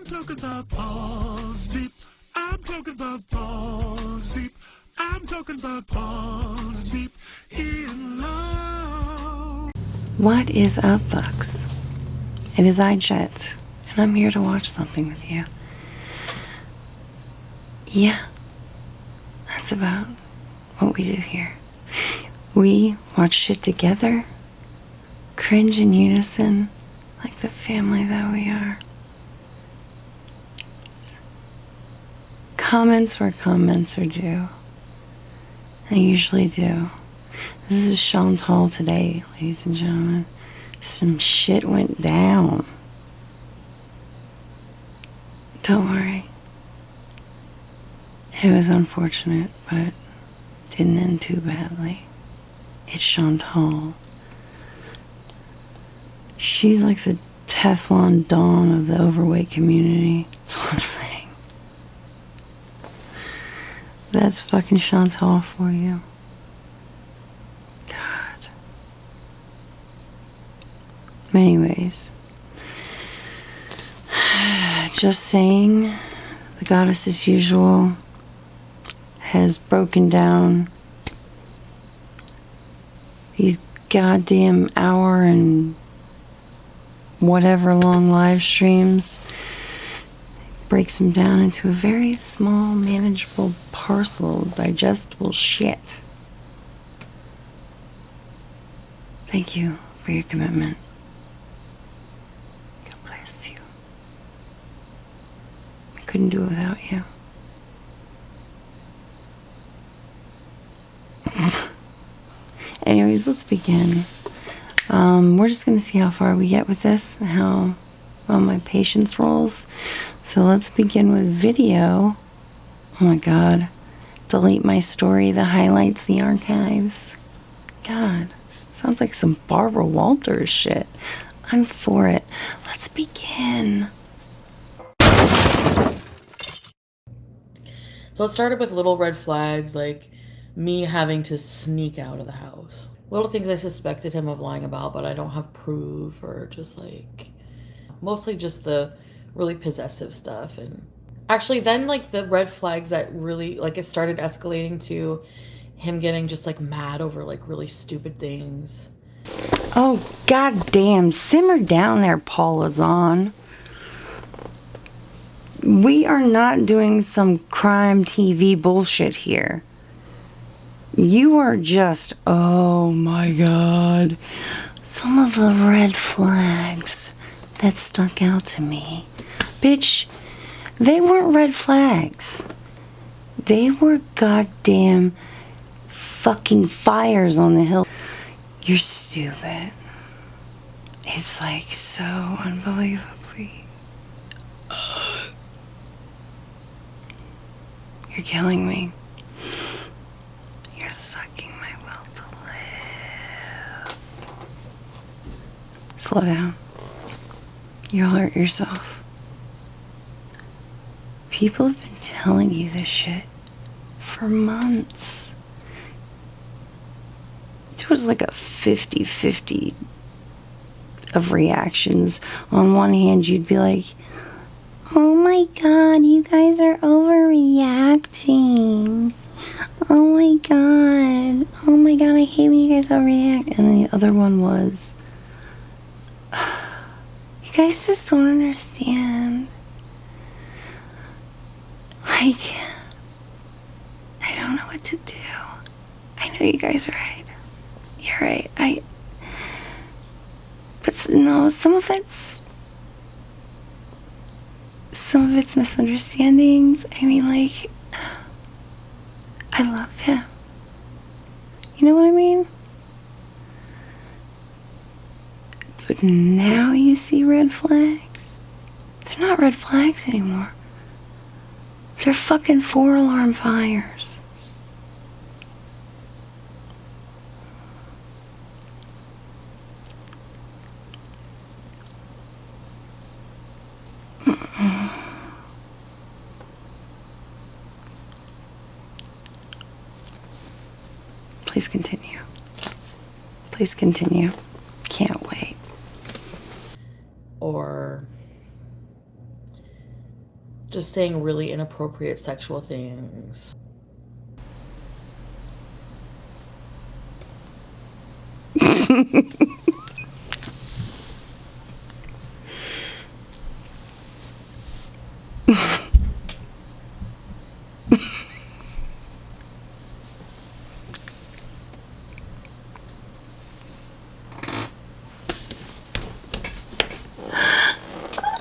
I'm talking about balls deep. I'm talking about balls deep. I'm talking about balls deep in love. What is up, Bucks? It is I, Jet, and I'm here to watch something with you. Yeah, that's about what we do here. We watch shit together, cringe in unison, like the family that we are. Comments where comments are due. I usually do. This is Chantal today, ladies and gentlemen. Some shit went down. Don't worry. It was unfortunate, but didn't end too badly. It's Chantal. She's like the Teflon Dawn of the overweight community. That's what I'm saying. That's fucking Chantal for you. God. Anyways. Just saying, the goddess as usual has broken down these goddamn hour and whatever long live streams, breaks them down into a very small, manageable parcel of digestible shit. Thank you for your commitment. God bless you. I couldn't do it without you. Anyways, let's begin. We're just going to see how far we get with this, how well my patience rolls. So let's begin with video. Oh my God. Delete my story, the highlights, the archives. God, sounds like some Barbara Walters shit. I'm for it. Let's begin. So it started with little red flags, like me having to sneak out of the house. Little things I suspected him of lying about, but I don't have proof, or just like, mostly just the really possessive stuff. And actually then like the red flags that really, like, it started escalating to him getting just like mad over like really stupid things. Oh, goddamn. Simmer down there, Paul Lazon. We are not doing some crime TV bullshit here. You are just, oh my God. Some of the red flags that stuck out to me. Bitch, they weren't red flags. They were goddamn fucking fires on the hill. You're stupid. It's like so unbelievably. You're killing me. You're sucking my will to live. Slow down. You'll hurt yourself. People have been telling you this shit for months. There was like a 50-50 of reactions. On one hand, you'd be like, oh my God, you guys are overreacting. Oh my God. Oh my God, I hate when you guys overreact. And then the other one was, you guys just don't understand. Like, I don't know what to do. I know you guys are right. You're right. But no, some of it's misunderstandings. I mean, like, I love him. You know what I mean? But now you see red flags. They're not red flags anymore. They're fucking 4-alarm fires. Please continue. Please continue. Can't wait. Or just saying really inappropriate sexual things.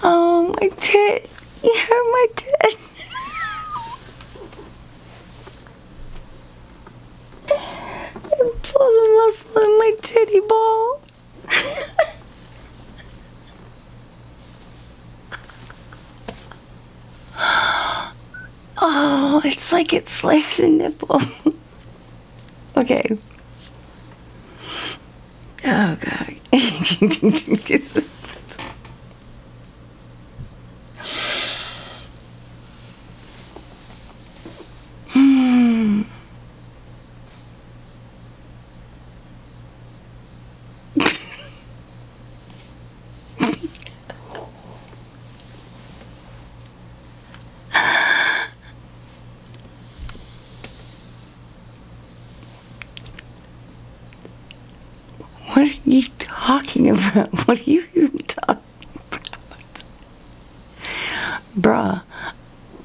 Oh, my tit. You hurt my tit. I pulled a muscle in my titty ball. Oh, it's like it sliced a nipple. Okay. Oh, God. What are you talking about? What are you even talking about? Bruh,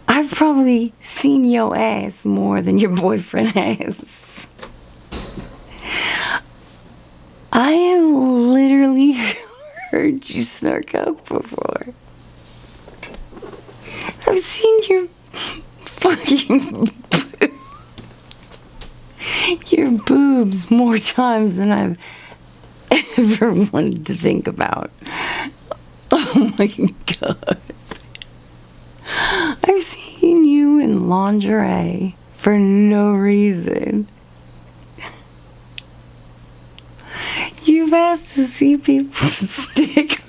I've probably seen your ass more than your boyfriend has. I have literally heard you snark up before. I've seen your fucking your boobs more times than I've ever wanted to think about. Oh my God. I've seen you in lingerie for no reason. You've asked to see people's stick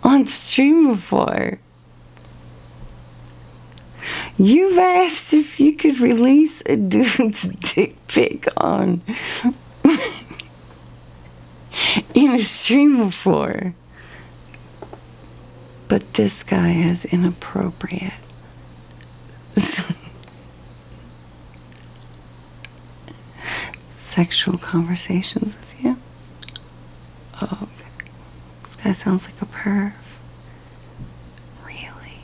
on stream before. You've asked if you could release a dude's dick pic on in a stream before. But this guy has inappropriate sexual conversations with you. Oh, okay. This guy sounds like a perv. Really?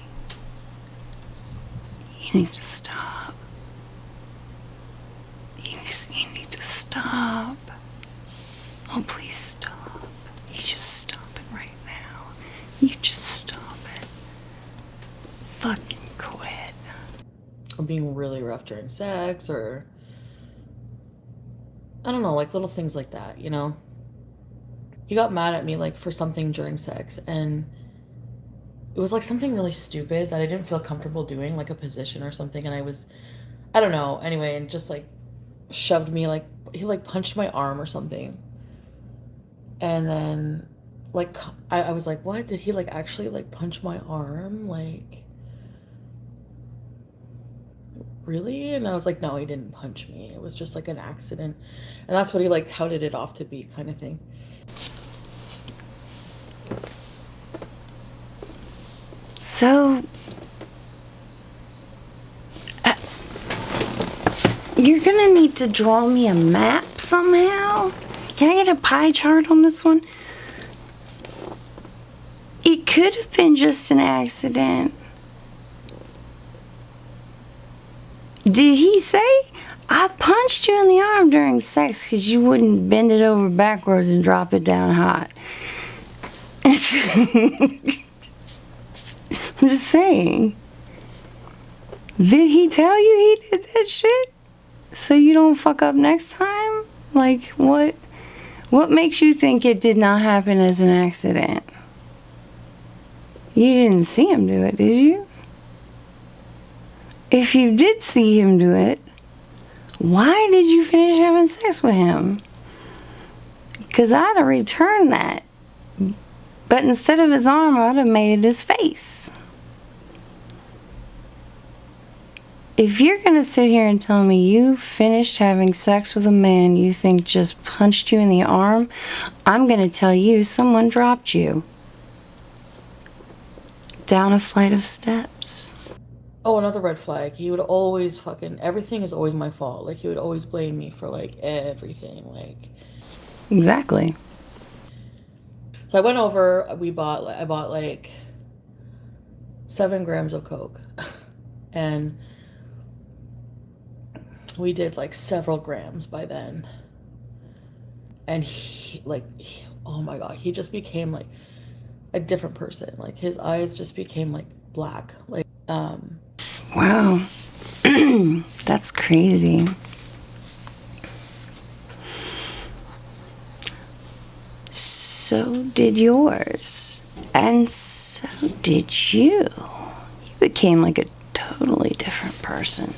You need to stop. You need to stop. Oh, please stop. You just stop it right now. You just stop it. Fucking quit. Or being really rough during sex, or I don't know, like little things like that, you know? He got mad at me like for something during sex, and it was like something really stupid that I didn't feel comfortable doing, like a position or something, and I don't know, anyway, and just like shoved me, like he like punched my arm or something. And then like I was like, what? Did he like actually like punch my arm? Like, really? And I was like, no, he didn't punch me. It was just like an accident. And that's what he like touted it off to be, kind of thing. So, you're gonna need to draw me a map somehow? Can I get a pie chart on this one? It could have been just an accident. Did he say, I punched you in the arm during sex because you wouldn't bend it over backwards and drop it down hot? I'm just saying. Did he tell you he did that shit so you don't fuck up next time? Like, what makes you think it did not happen as an accident? You didn't see him do it, did you? If you did see him do it, why did you finish having sex with him? Because I'd have returned that. But instead of his arm, I'd have made it his face. If you're going to sit here and tell me you finished having sex with a man you think just punched you in the arm, I'm going to tell you someone dropped you. down a flight of steps. Oh, another red flag. He would always everything is always my fault. Like, he would always blame me for, like, everything. Like, Exactly. so I went over, I bought, like, 7 grams of Coke. And we did, like, several grams by then. And oh my God, he just became, like, a different person. Like, his eyes just became, like, black. Like, Wow. That's crazy. So did yours. And so did you. You became like a totally different person.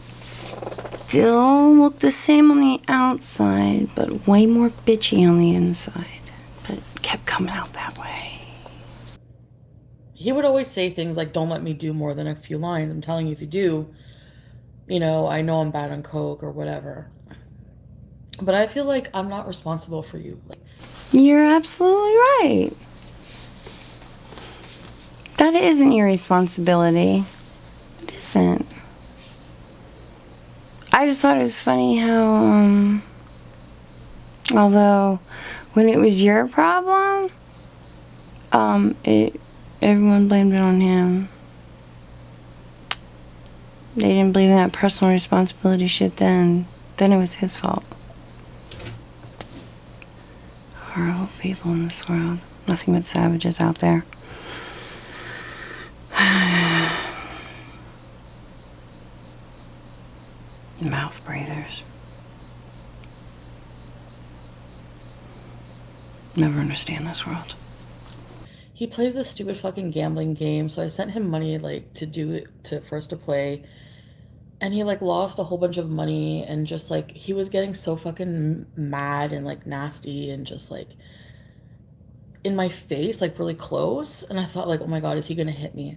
Still look the same on the outside, but way more bitchy on the inside. But it kept coming out that way. he would always say things like, don't let me do more than a few lines. I'm telling you, if you do, you know I'm bad on Coke or whatever. But I feel like I'm not responsible for you. Like, You're absolutely right. That isn't your responsibility. It isn't. I just thought it was funny how, although when it was your problem, everyone blamed it on him. They didn't believe in that personal responsibility shit then. Then it was his fault. Horrible people in this world. Nothing but savages out there. Mouth breathers. Never understand this world. he plays this stupid fucking gambling game, so I sent him money, like, for us to play. And he, like, lost a whole bunch of money, and just, like, he was getting so fucking mad and, like, nasty and just, like, in my face, like, really close. And I thought, like, oh my God, is he gonna hit me?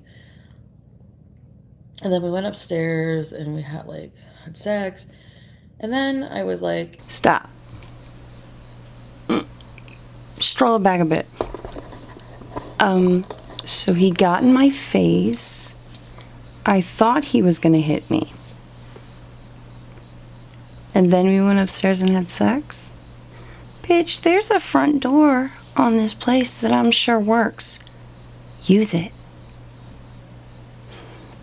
And then we went upstairs and we had sex. And then I was like, Stop. Stroll it back a bit. So he got in my face. I thought he was gonna hit me. And then we went upstairs and had sex. Bitch, there's a front door on this place that I'm sure works. Use it.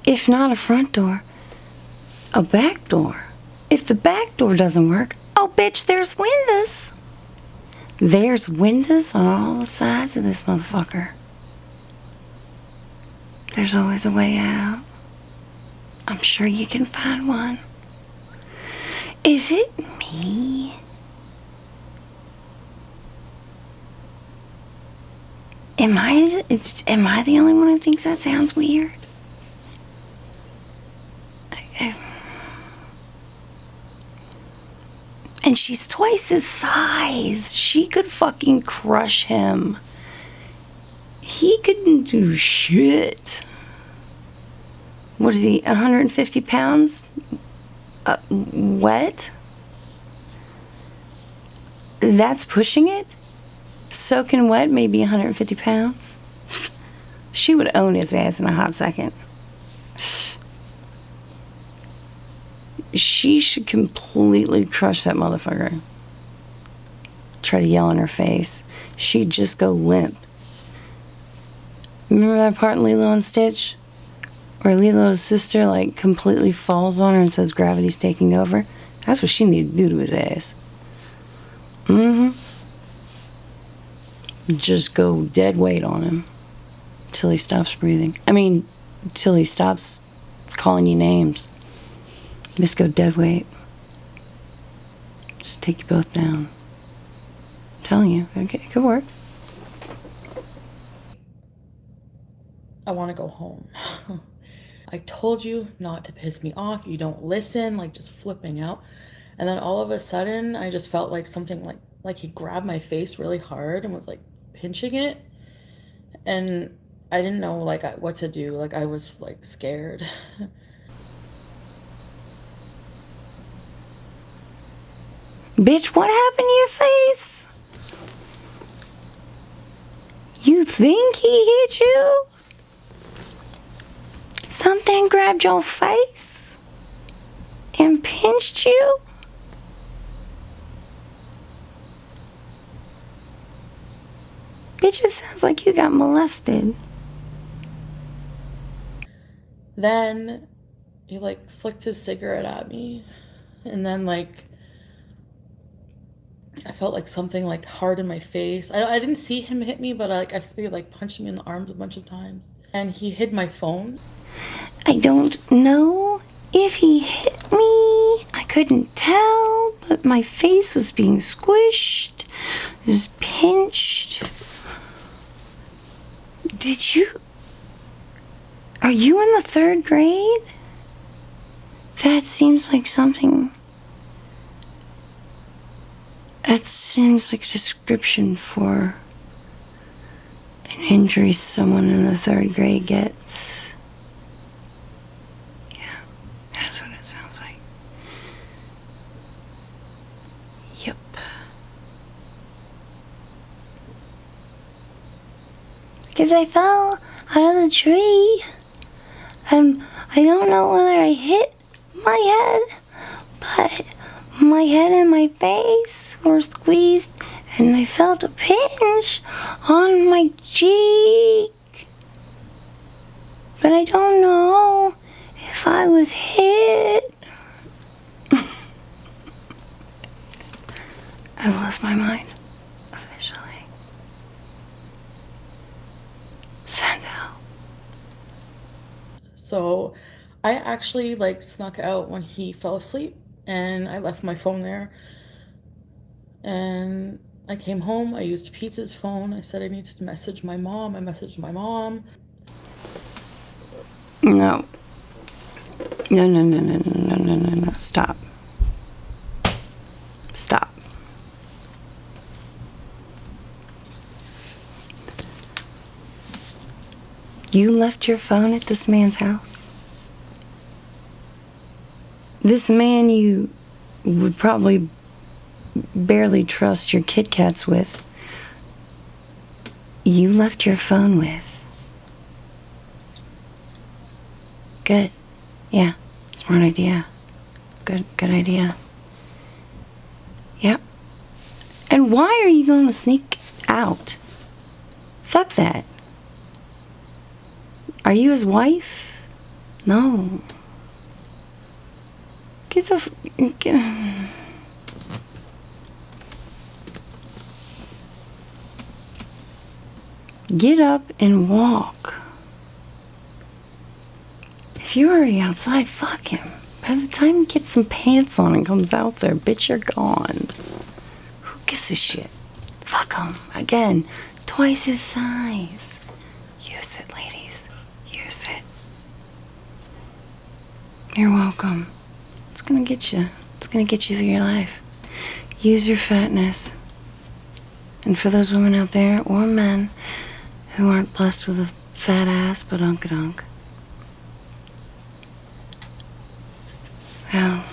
If not a front door, a back door. If the back door doesn't work, oh bitch, there's windows. There's windows on all the sides of this motherfucker. There's always a way out. I'm sure you can find one. Is it me? Am I the only one who thinks that sounds weird? And she's twice his size. She could fucking crush him. He couldn't do shit. What is he, 150 pounds? Wet? That's pushing it? Soaking wet, maybe 150 pounds? She would own his ass in a hot second. She should completely crush that motherfucker. Try to yell in her face. She'd just go limp. Remember that part in Lilo and Stitch? Where Lilo's sister, like, completely falls on her and says gravity's taking over? That's what she needed to do to his ass. Just go dead weight on him. Till he stops breathing. Till he stops calling you names. Just go dead weight. Just take you both down. I'm telling you, okay, it could work. I want to go home. I told you not to piss me off. You don't listen, like, just flipping out. And then all of a sudden, I just felt like something like he grabbed my face really hard and was, like, pinching it. And I didn't know, like, what to do. Like, I was, like, scared. Bitch, what happened to your face? You think he hit you? Something grabbed your face and pinched you? It just sounds like you got molested. Then he like flicked his cigarette at me, and then like I felt like something like hard in my face. I didn't see him hit me, but I feel like punched me in the arms a bunch of times. And he hid my phone. I don't know if he hit me. I couldn't tell, but my face was being squished. It was pinched. Are you in the 3rd grade? That seems like something. That seems like a description for an injury someone in the 3rd grade gets. Yeah, that's what it sounds like. Yep. Because I fell out of the tree. I don't know whether I hit my head, but my head and my face were squeezed, and I felt a pinch on my cheek. But I don't know if I was hit. I lost my mind, officially. Send out. So I actually like snuck out when he fell asleep, and I left my phone there. And I came home, I used Pete's phone. I said I needed to message my mom. I messaged my mom. No. No. Stop. Stop. You left your phone at this man's house? This man you would probably barely trust your Kit Kats with, you left your phone with. Good. Yeah. Smart idea. Good idea. Yep. And why are you going to sneak out? Fuck that. Are you his wife? No. Get up and walk. If you're already outside, fuck him. By the time he gets some pants on and comes out there, bitch, you're gone. Who gives a shit? Fuck him. Again, twice his size. Use it, ladies. Use it. You're welcome. It's gonna get you. It's gonna get you through your life. Use your fatness. And for those women out there, or men, who aren't blessed with a fat ass, but unk-a-dunk. Well,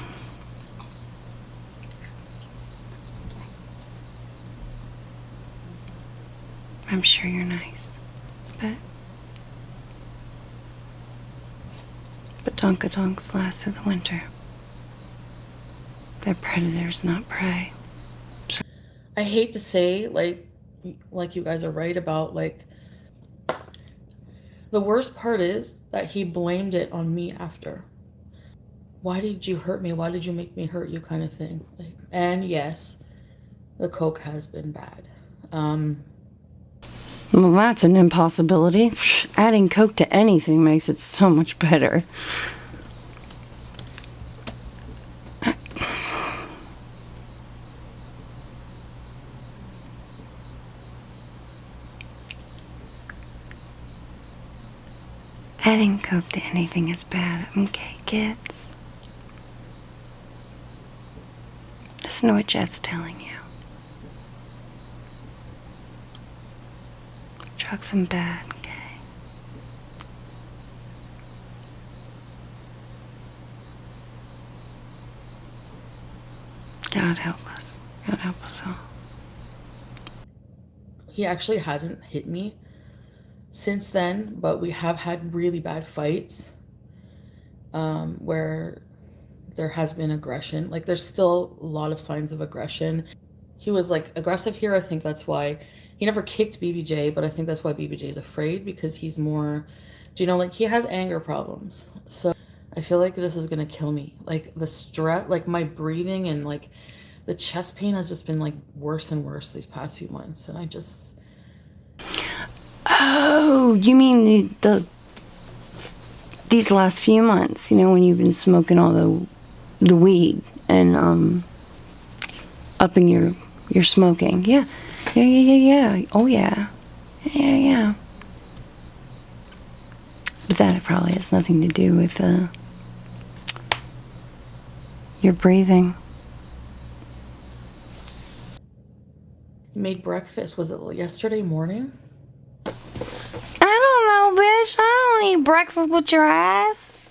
I'm sure you're nice, but donka-donks last through the winter. They're predators, not prey. I hate to say, like you guys are right about, like, the worst part is that he blamed it on me after. Why did you hurt me? Why did you make me hurt you, kind of thing. Like, and yes, the coke has been bad. Well, that's an impossibility. Adding coke to anything makes it so much better. Adding coke to anything is bad. Okay, kids? Listen to what Jet's telling you. Drugs are bad, okay? God help us. God help us all. He actually hasn't hit me since then, but we have had really bad fights. where there has been aggression. Like, there's still a lot of signs of aggression. He was like aggressive here. I think that's why he never kicked BBJ, but I think that's why BBJ is afraid, because he's more, do you know, like, he has anger problems. So I feel like this is gonna kill me. Like, the stress, like my breathing and like the chest pain has just been like worse and worse these past few months, and I just. Oh, you mean these last few months? You know, when you've been smoking all the weed and upping your smoking. Yeah. Yeah. Oh yeah. Yeah. But that probably has nothing to do with your breathing. You made breakfast. Was it yesterday morning? I don't know, bitch. I don't eat breakfast with your ass.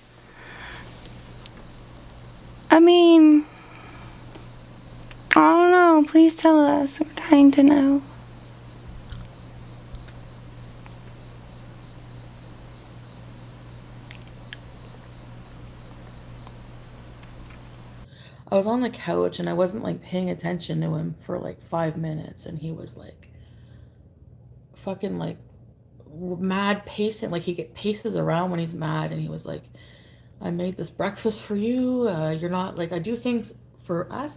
I mean, I don't know. Please tell us. We're dying to know. I was on the couch and I wasn't like paying attention to him for like 5 minutes, and he was like fucking like mad pacing. Like, he paces around when he's mad, and he was like, I made this breakfast for you. You're not like, I do things for us.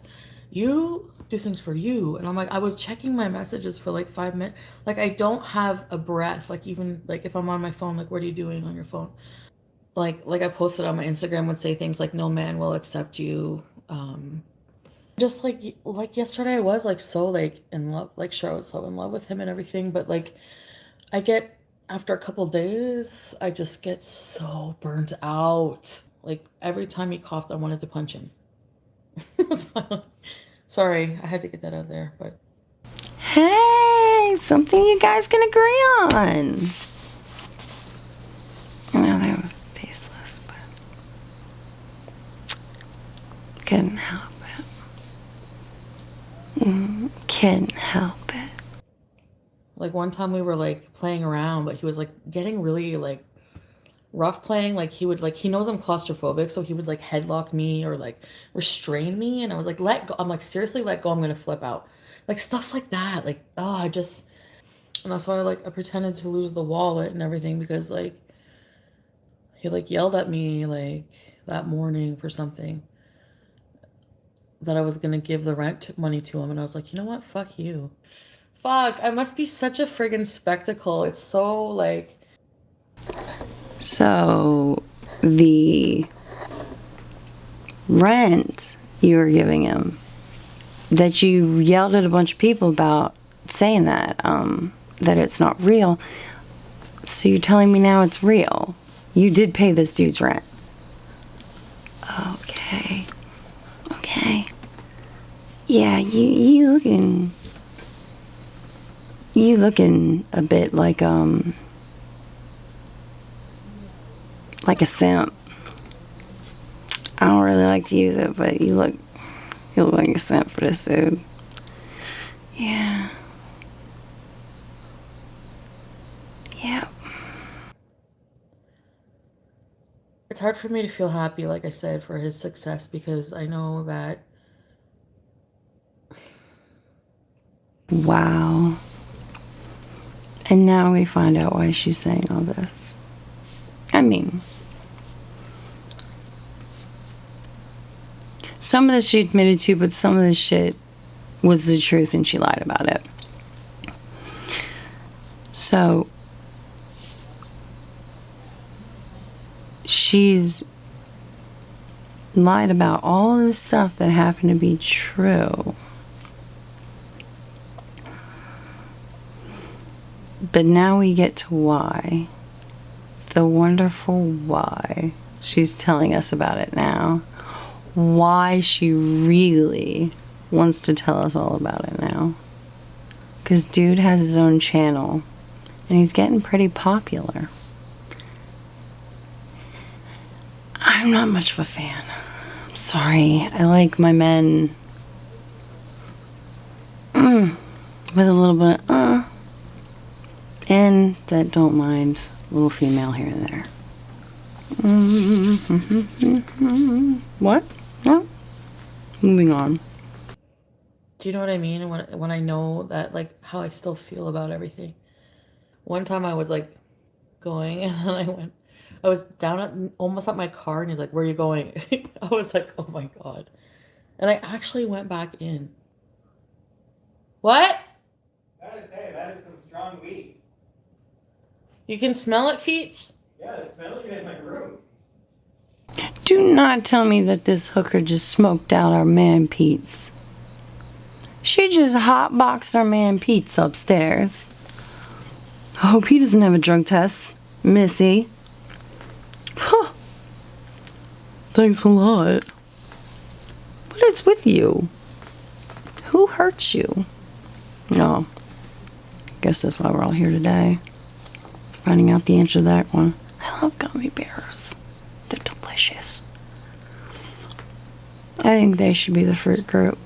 You do things for you. And I'm like, I was checking my messages for like 5 minutes. Like, I don't have a breath. Like, even like if I'm on my phone, like, what are you doing on your phone? Like I posted on my Instagram would say things like, no man will accept you. Just like yesterday I was like so like in love, like sure I was so in love with him and everything, but like I get, after a couple days, I just get so burnt out. Like, every time he coughed, I wanted to punch him. That's fine. Sorry, I had to get that out there, but. Hey, something you guys can agree on. I know that was tasteless, but couldn't help it. Couldn't help it. Like, one time we were like playing around, but he was like getting really like rough playing. Like, he would like, he knows I'm claustrophobic, so he would like headlock me or like restrain me, and I was like, let go. I'm like, seriously, let go, I'm gonna flip out. Like, stuff like that. Like, oh, I just. And that's why I pretended to lose the wallet and everything, because like he like yelled at me like that morning for something that I was gonna give the rent money to him, and I was like, you know what, fuck you. Fuck, I must be such a friggin' spectacle. It's so like. So the rent you were giving him, that you yelled at a bunch of people about, saying that it's not real. So you're telling me now it's real? You did pay this dude's rent. Okay. Yeah, you looking a bit like a simp. I don't really like to use it, but you look like a simp for this dude. Yeah. Yep. It's hard for me to feel happy, like I said, for his success, because I know that. Wow. And now we find out why she's saying all this. I mean, some of this she admitted to, but some of this shit was the truth and she lied about it. So she's lied about all this stuff that happened to be true. But now we get to why. The wonderful why. She's telling us about it now. Why she really wants to tell us all about it now. Because dude has his own channel. And he's getting pretty popular. I'm not much of a fan. I'm sorry. I like my men with a little bit of and that don't mind a little female here and there. What? No. Moving on. Do you know what I mean? When I know that, like, how I still feel about everything. One time I was like going, and then I was down at almost at my car, and he's like, "Where are you going?" I was like, "Oh my God!" And I actually went back in. What? Gotta say, that is some strong weed. You can smell it, Feets? Yeah, it's smelling in my room. Do not tell me that this hooker just smoked out our man Pete's. She just hotboxed our man Pete's upstairs. I hope he doesn't have a drug test, Missy. Huh. Thanks a lot. What is with you? Who hurt you? No. Guess that's why we're all here today. Finding out the answer to that one. I love gummy bears. They're delicious. I think they should be the fruit group.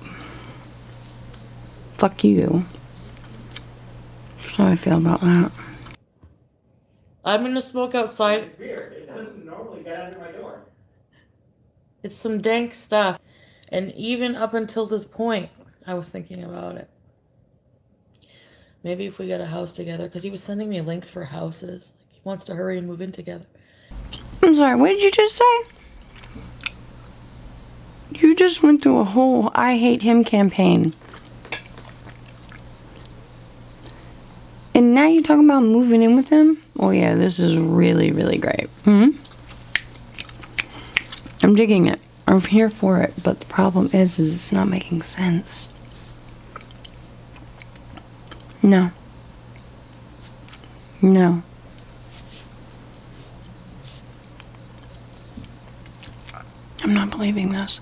Fuck you. That's how I feel about that. I'm gonna smoke outside. It's weird. It doesn't normally get under my door. It's some dank stuff. And even up until this point, I was thinking about it. Maybe if we get a house together, because he was sending me links for houses. Like, he wants to hurry and move in together. I'm sorry, what did you just say? You just went through a whole I hate him campaign. And now you're talking about moving in with him? Oh yeah, this is really, really great. I'm digging it. I'm here for it, but the problem is it's not making sense. No. No. I'm not believing this.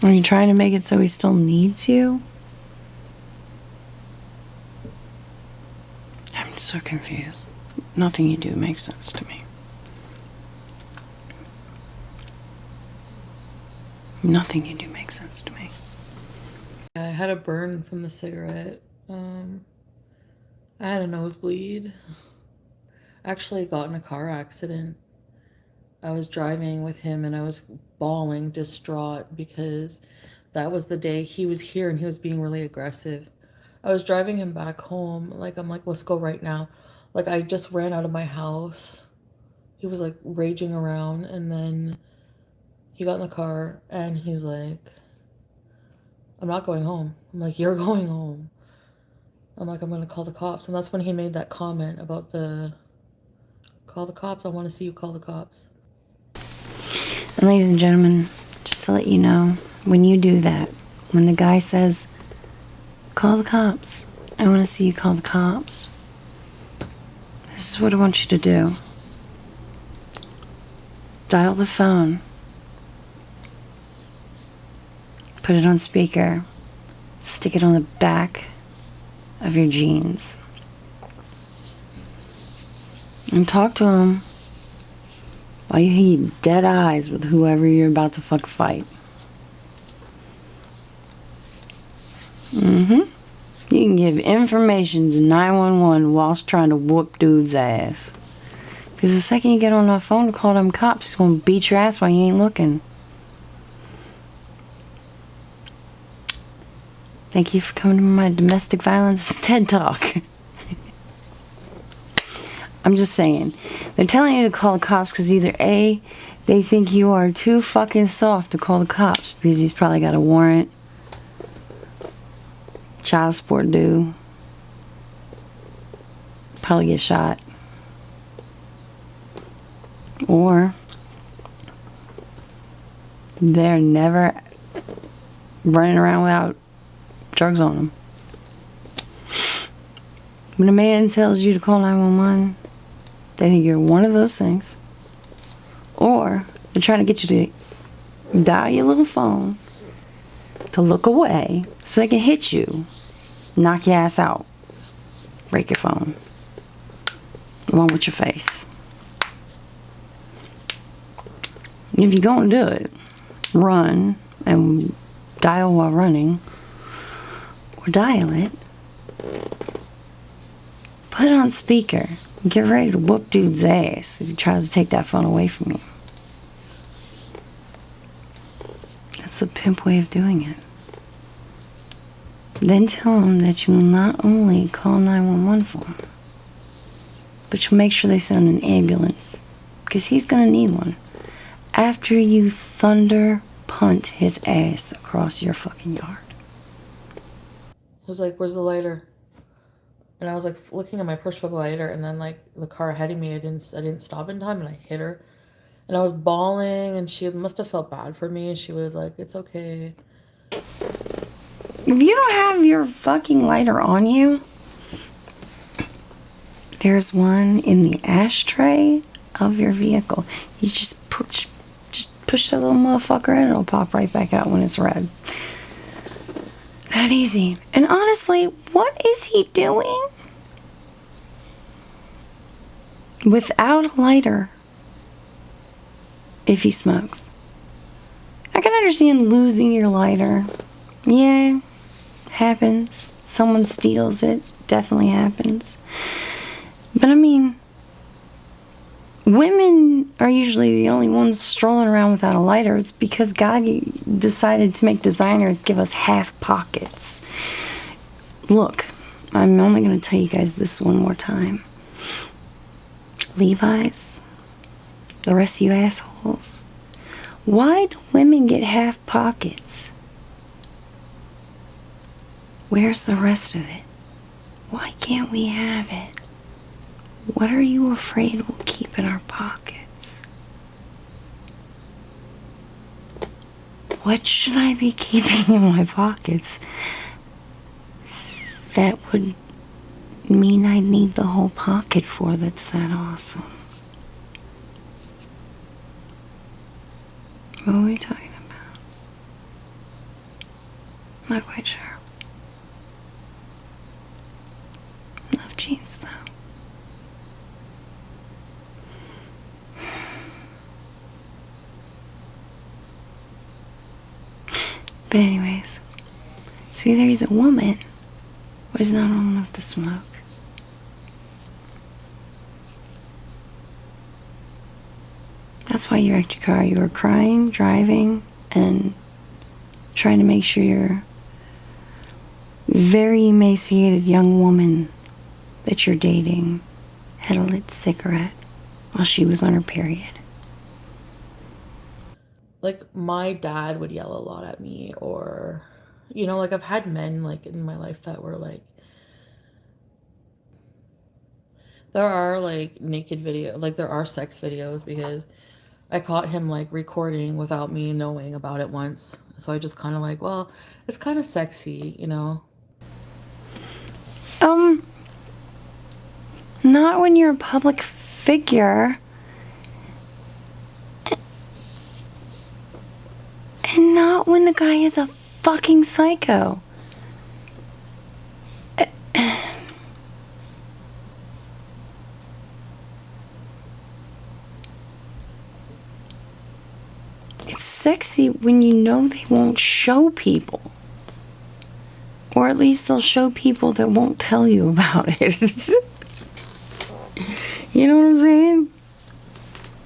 Are you trying to make it so he still needs you? I'm so confused. Nothing you do makes sense to me. Nothing you do makes sense to me. I had a burn from the cigarette. I had a nosebleed. Actually got in a car accident. I was driving with him and I was bawling, distraught, because that was the day he was here and he was being really aggressive. I was driving him back home. Like, I'm like, let's go right now. Like, I just ran out of my house. He was like raging around, and then he got in the car and he's like, I'm not going home. I'm like, you're going home. I'm like, I'm going to call the cops. And that's when he made that comment about call the cops. I want to see you call the cops. And ladies and gentlemen, just to let you know, when you do that, when the guy says, call the cops, I want to see you call the cops, this is what I want you to do. Dial the phone. Put it on speaker. Stick it on the back of your jeans. And talk to him while you heat dead eyes with whoever you're about to fuck fight. You can give information to 911 whilst trying to whoop dude's ass. Because the second you get on that phone to call them cops, he's going to beat your ass while you ain't looking. Thank you for coming to my domestic violence TED Talk. I'm just saying. They're telling you to call the cops because either A, they think you are too fucking soft to call the cops because he's probably got a warrant, child support due, probably get shot, or they're never running around without drugs on them. When a man tells you to call 911, they think you're one of those things, or they're trying to get you to dial your little phone to look away so they can hit you, knock your ass out, break your phone, along with your face. If you're going to do it, run and dial while running, or dial it, put it on speaker. Get ready to whoop dude's ass if he tries to take that phone away from you. That's a pimp way of doing it. Then tell him that you will not only call 911 for him, but you'll make sure they send an ambulance, because he's going to need one, after you thunder punt his ass across your fucking yard. I was like, where's the lighter? And I was like looking at my purse for the lighter, and then like the car ahead of me, I didn't stop in time, and I hit her. And I was bawling, and she must have felt bad for me. She was like, it's okay. If you don't have your fucking lighter on you, there's one in the ashtray of your vehicle. You just push that little motherfucker in, it'll pop right back out when it's red. That easy. And honestly, what is he doing without a lighter if he smokes? I can understand losing your lighter. Yeah, happens. Someone steals it. Definitely happens. But I mean, women are usually the only ones strolling around without a lighter. It's because God decided to make designers give us half pockets. Look, I'm only going to tell you guys this one more time. Levi's, the rest of you assholes, why do women get half pockets? Where's the rest of it? Why can't we have it? What are you afraid we'll keep in our pockets? What should I be keeping in my pockets that would mean I need the whole pocket for that's that awesome? What were we talking about? Not quite sure. Love jeans though. But anyways, so either he's a woman or he's not old enough to smoke. That's why you wrecked your car. You were crying, driving, and trying to make sure your very emaciated young woman that you're dating had a lit cigarette while she was on her period. Like, my dad would yell a lot at me, or, you know, like, I've had men, like, in my life that were, like, there are, like, naked video, like, there are sex videos, because I caught him, like, recording without me knowing about it once, so I just kind of like, well, it's kind of sexy, you know? Not when you're a public figure. And not when the guy is a fucking psycho. It's sexy when you know they won't show people. Or at least they'll show people that won't tell you about it. You know what I'm saying?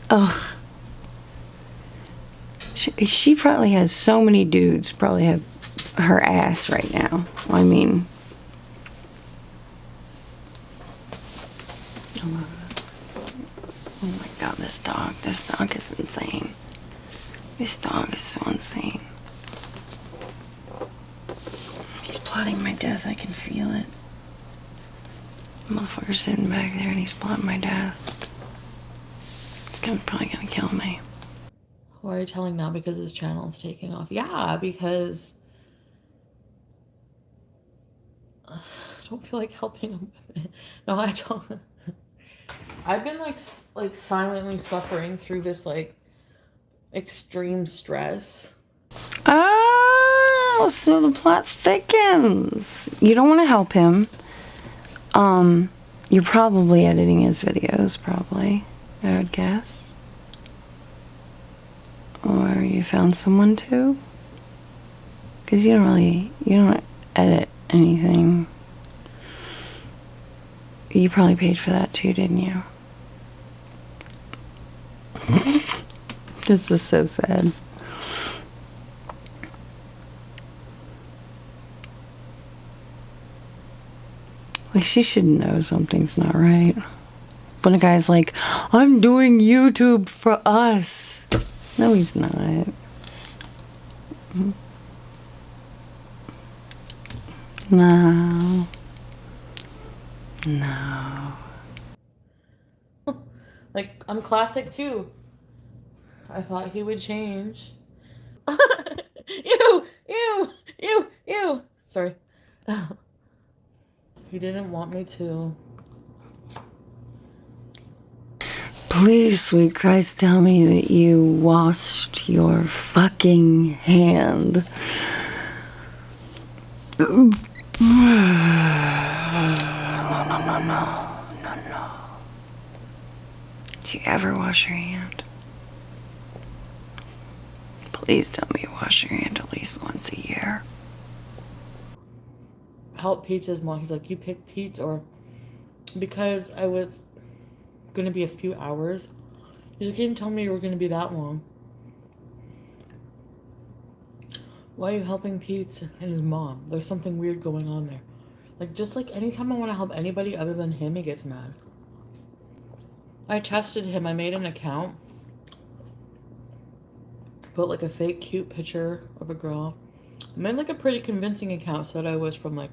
Ugh. She probably has so many dudes probably have her ass right now. I mean, oh my god, this dog is insane. This dog is so insane. He's plotting my death. I can feel it. The motherfucker's sitting back there and he's plotting my death. It's probably gonna kill me. Why are you telling now? Because his channel is taking off. Yeah, because I don't feel like helping him with it. No, I don't. I've been like silently suffering through this like extreme stress. Oh, so the plot thickens. You don't want to help him. You're probably editing his videos, probably, I would guess. Or you found someone to? Because you don't edit anything. You probably paid for that too, didn't you? This is so sad. Like, she should know something's not right. When a guy's like, I'm doing YouTube for us. No, he's not. No. No. Like, I'm classic too. I thought he would change. Ew! Ew! Ew! Ew! Sorry. He didn't want me to. Please, sweet Christ, tell me that you washed your fucking hand. No. Do you ever wash your hand? Please tell me you wash your hand at least once a year. Help Pete's mom. He's like, you pick Pete, or because I was gonna be a few hours. He's like, you didn't tell me you were gonna be that long. Why are you helping Pete and his mom? There's something weird going on there. Like, just like anytime I want to help anybody other than him, he gets mad. I tested him. I made an account. Put like a fake cute picture of a girl. I made like a pretty convincing account. Said I was from like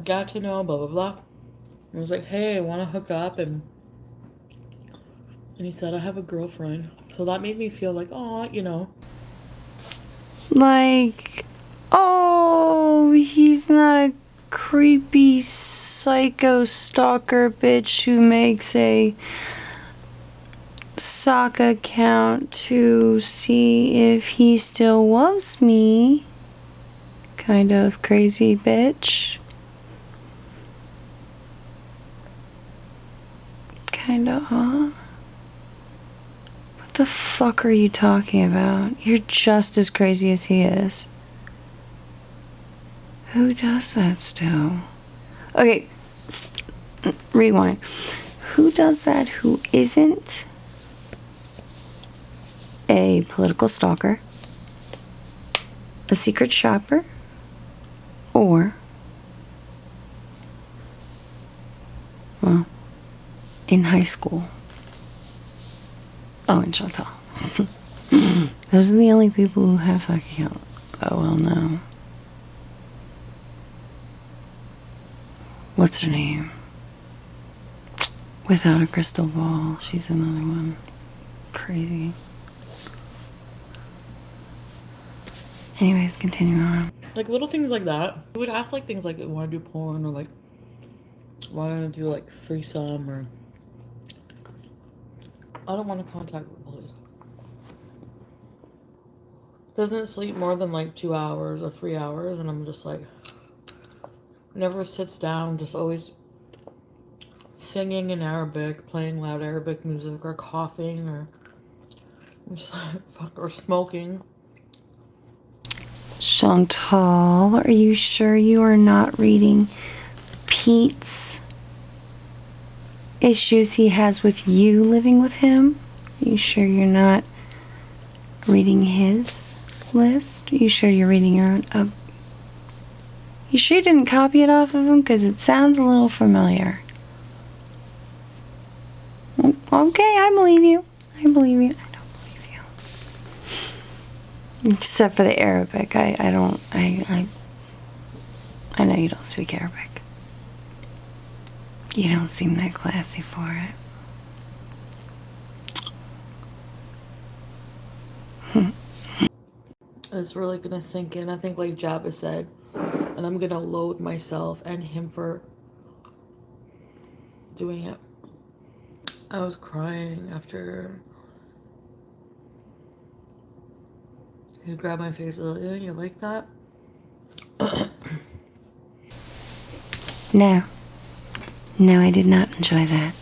got to know blah blah blah. I was like, hey, I want to hook up, and he said I have a girlfriend. So that made me feel like, oh, you know. Like, oh, he's not a creepy psycho stalker bitch who makes a sock account to see if he still loves me. Kind of crazy bitch. Kinda, huh? What the fuck are you talking about? You're just as crazy as he is. Who does that still? Okay, rewind. Who does that who isn't a political stalker, a secret shopper, or, well, in high school? Oh, and Chantal. Those are the only people who have sock account. Oh, well, no. What's her name? Without a crystal ball. She's another one. Crazy. Anyways, continue on. Like little things like that. We would ask like things like, want to do porn, or like, want to do like threesome, or I don't want to contact the police. Doesn't sleep more than like 2 hours or 3 hours, and I'm just like, never sits down, just always singing in Arabic, playing loud Arabic music, or coughing, or just like, fuck, or smoking. Chantal, are you sure you are not reading Pete's issues he has with you living with him? Are you sure you're not reading his list? Are you sure you're reading your own? Oh. You sure you didn't copy it off of him? Because it sounds a little familiar. Okay, I believe you. I believe you. I don't believe you. Except for the Arabic. I know you don't speak Arabic. You don't seem that classy for it. It's really gonna sink in. I think like Jabba said, and I'm gonna loathe myself and him for doing it. I was crying after he grabbed my face. Like, "Ew, you like that?" No, I did not enjoy that.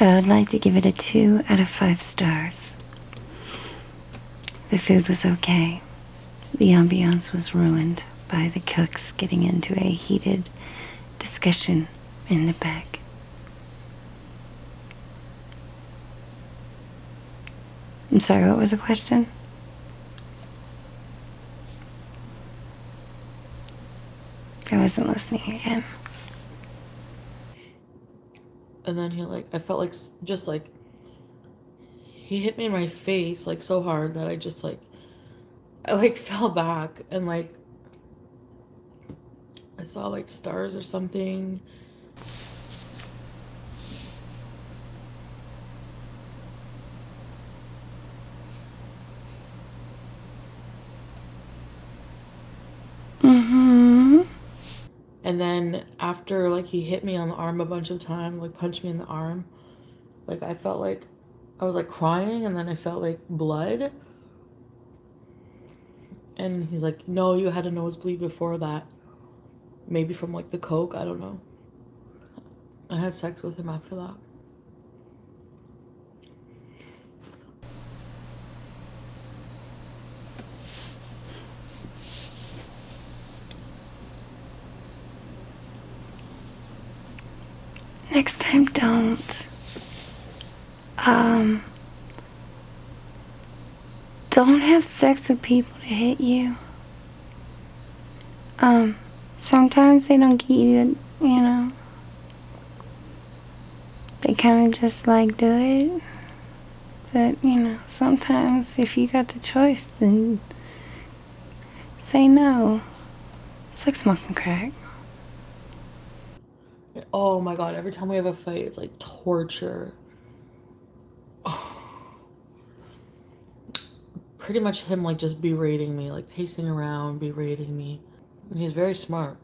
I would like to give it a 2 out of 5 stars. The food was okay. The ambiance was ruined by the cooks getting into a heated discussion in the back. I'm sorry, what was the question? I wasn't listening again. And then he like, I felt like just like he hit me in my face like so hard that I just like I like fell back and like I saw like stars or something. Mm-hmm. And then after like he hit me on the arm a bunch of times, like punched me in the arm, like I felt like I was like crying, and then I felt like blood. And he's like, no, you had a nosebleed before that. Maybe from like the coke, I don't know. I had sex with him after that. Next time, don't. Don't have sex with people to hit you. Sometimes they don't get you, you know. They kind of just like do it. But, you know, sometimes if you got the choice, then say no. It's like smoking crack. Oh my god, every time we have a fight, it's like torture. Pretty much him like just berating me, like pacing around, berating me. And he's very smart.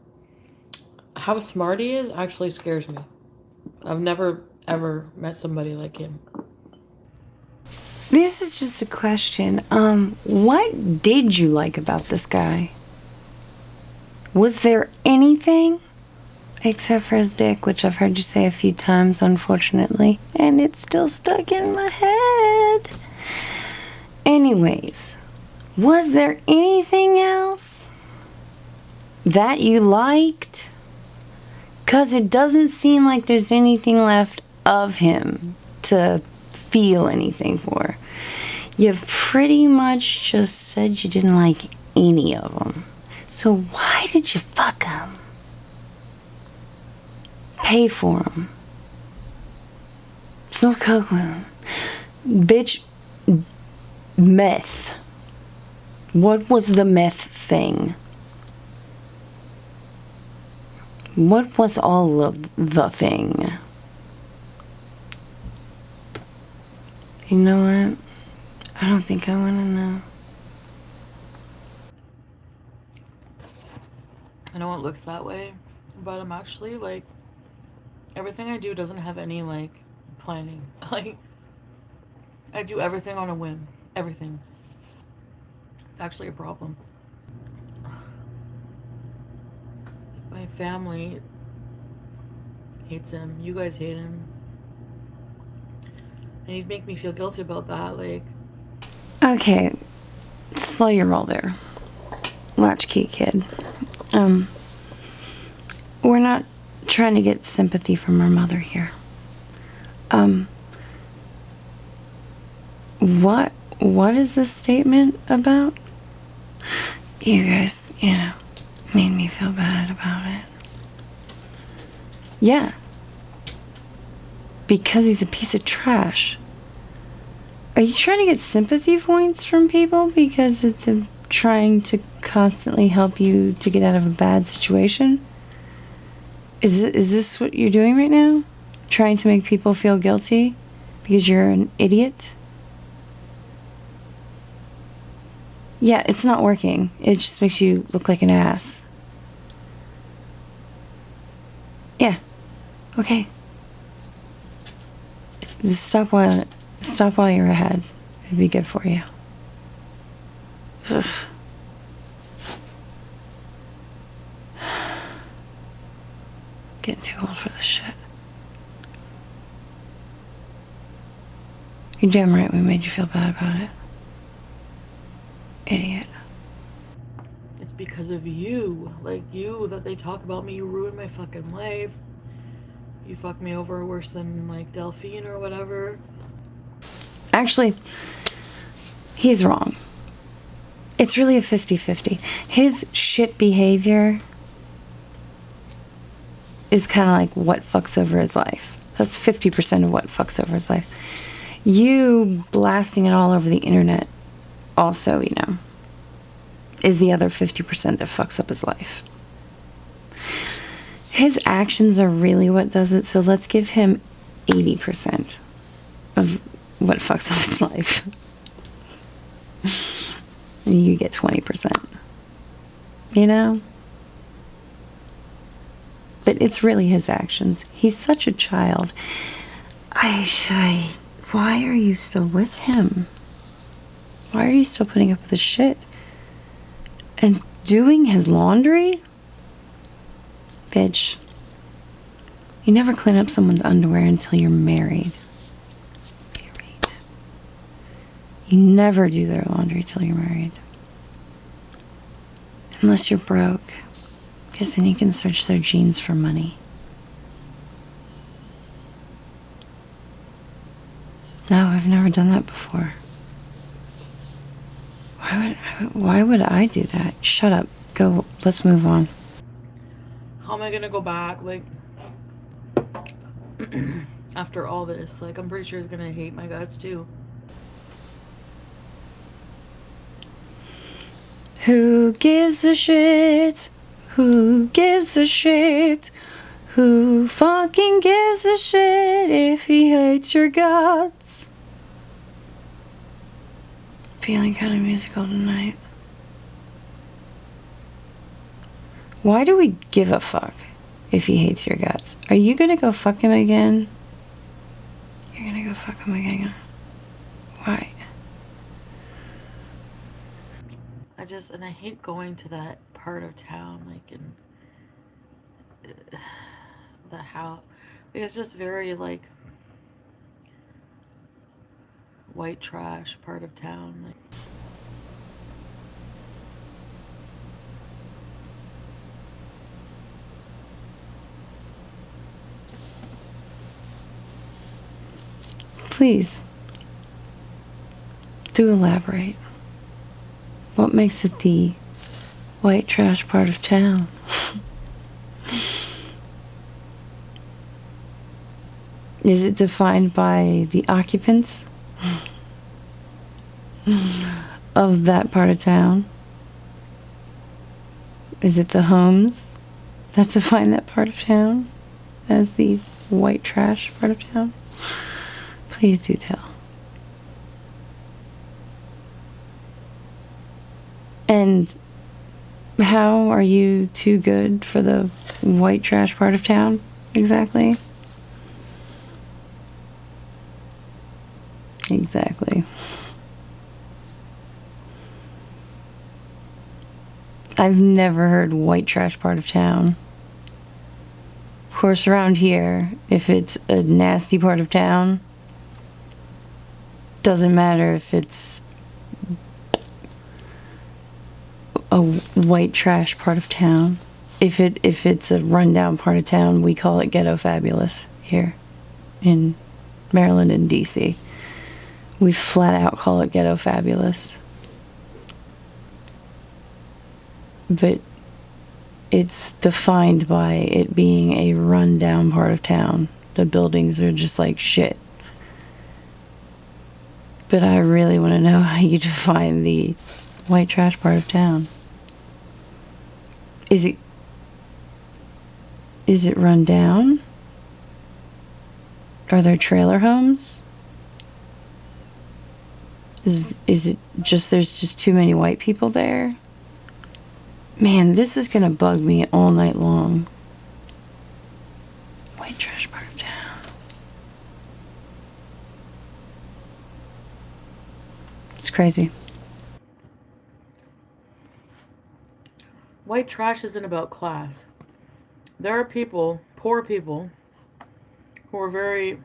How smart he is actually scares me. I've never ever met somebody like him. This is just a question. What did you like about this guy? Was there anything? Except for his dick, which I've heard you say a few times, unfortunately. And it's still stuck in my head. Anyways, was there anything else that you liked? 'Cause it doesn't seem like there's anything left of him to feel anything for. You've pretty much just said you didn't like any of them. So why did you fuck him? Pay for him. Snort coke with him. Bitch, meth. What was the meth thing? What was all of the thing? You know what? I don't think I want to know. I know it looks that way, but I'm actually like, everything I do doesn't have any like planning. Like, I do everything on a whim. Everything. It's actually a problem. My family hates him. You guys hate him. And you'd make me feel guilty about that. Like, Okay, slow your roll there. Latchkey kid. We're not trying to get sympathy from our mother here. What is this statement about? You guys, you know, made me feel bad about it. Yeah. Because he's a piece of trash. Are you trying to get sympathy points from people because they're trying to constantly help you to get out of a bad situation? Is this what you're doing right now? Trying to make people feel guilty because you're an idiot? Yeah, it's not working. It just makes you look like an ass. Yeah. Okay. Just stop while you're ahead. It'd be good for you. Ugh. Getting too old for this shit. You're damn right we made you feel bad about it. Idiot. it's because of you. Like, you, that they talk about me. You ruined my fucking life. You fuck me over worse than like Delphine or whatever. Actually, he's wrong. It's really a 50-50. His shit behavior is kind of like what fucks over his life. That's 50% of what fucks over his life. You blasting it all over the internet also, you know, is the other 50% that fucks up his life. His actions are really what does it, so let's give him 80% of what fucks up his life. You get 20%. You know? But it's really his actions. He's such a child. Why are you still with him? Why are you still putting up with this shit? And doing his laundry? Bitch. You never clean up someone's underwear until you're married. You never do their laundry till you're married. Unless you're broke. Because then you can search their jeans for money. No, I've never done that before. Why would I do that? Shut up. Go, let's move on. How am I gonna go back, like, after all this? Like, I'm pretty sure he's gonna hate my guts too. Who gives a shit? Who gives a shit? Who fucking gives a shit if he hates your guts? Feeling kind of musical tonight. Why do we give a fuck if he hates your guts? Are you gonna go fuck him again? You're gonna go fuck him again. Why? And I hate going to that part of town, like in the house. It's just very like white trash part of town. Like, please, do elaborate. What makes it the white trash part of town? Is it defined by the occupants of that part of town? Is it the homes that define that part of town as the white trash part of town? Please do tell. And how are you too good for the white trash part of town, exactly? Exactly. I've never heard white trash part of town. Of course, around here, if it's a nasty part of town, doesn't matter if it's a white trash part of town. If it's a rundown part of town, we call it ghetto fabulous here in Maryland and DC. We flat out call it ghetto fabulous. But it's defined by it being a rundown part of town. The buildings are just like shit. But I really want to know how you define the white trash part of town. Is it run down? Are there trailer homes? Is it just there's just too many white people there? Man, this is gonna bug me all night long. White trash part of town. It's crazy. white trash isn't about class. There are people, poor people, who are very,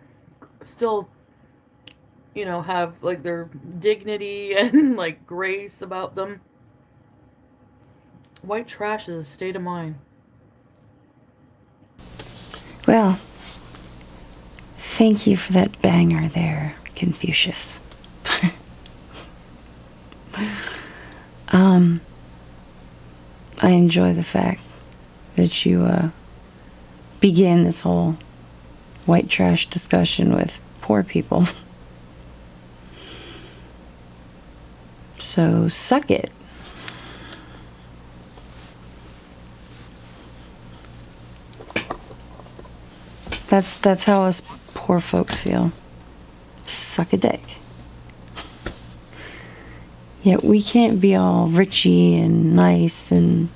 still, have like their dignity and like grace about them. White trash is a state of mind. Well, Thank you for that banger there, Confucius. I enjoy the fact that you began this whole white trash discussion with poor people. So suck it. That's how us poor folks feel. Suck a dick. Yet we can't be all richy and nice and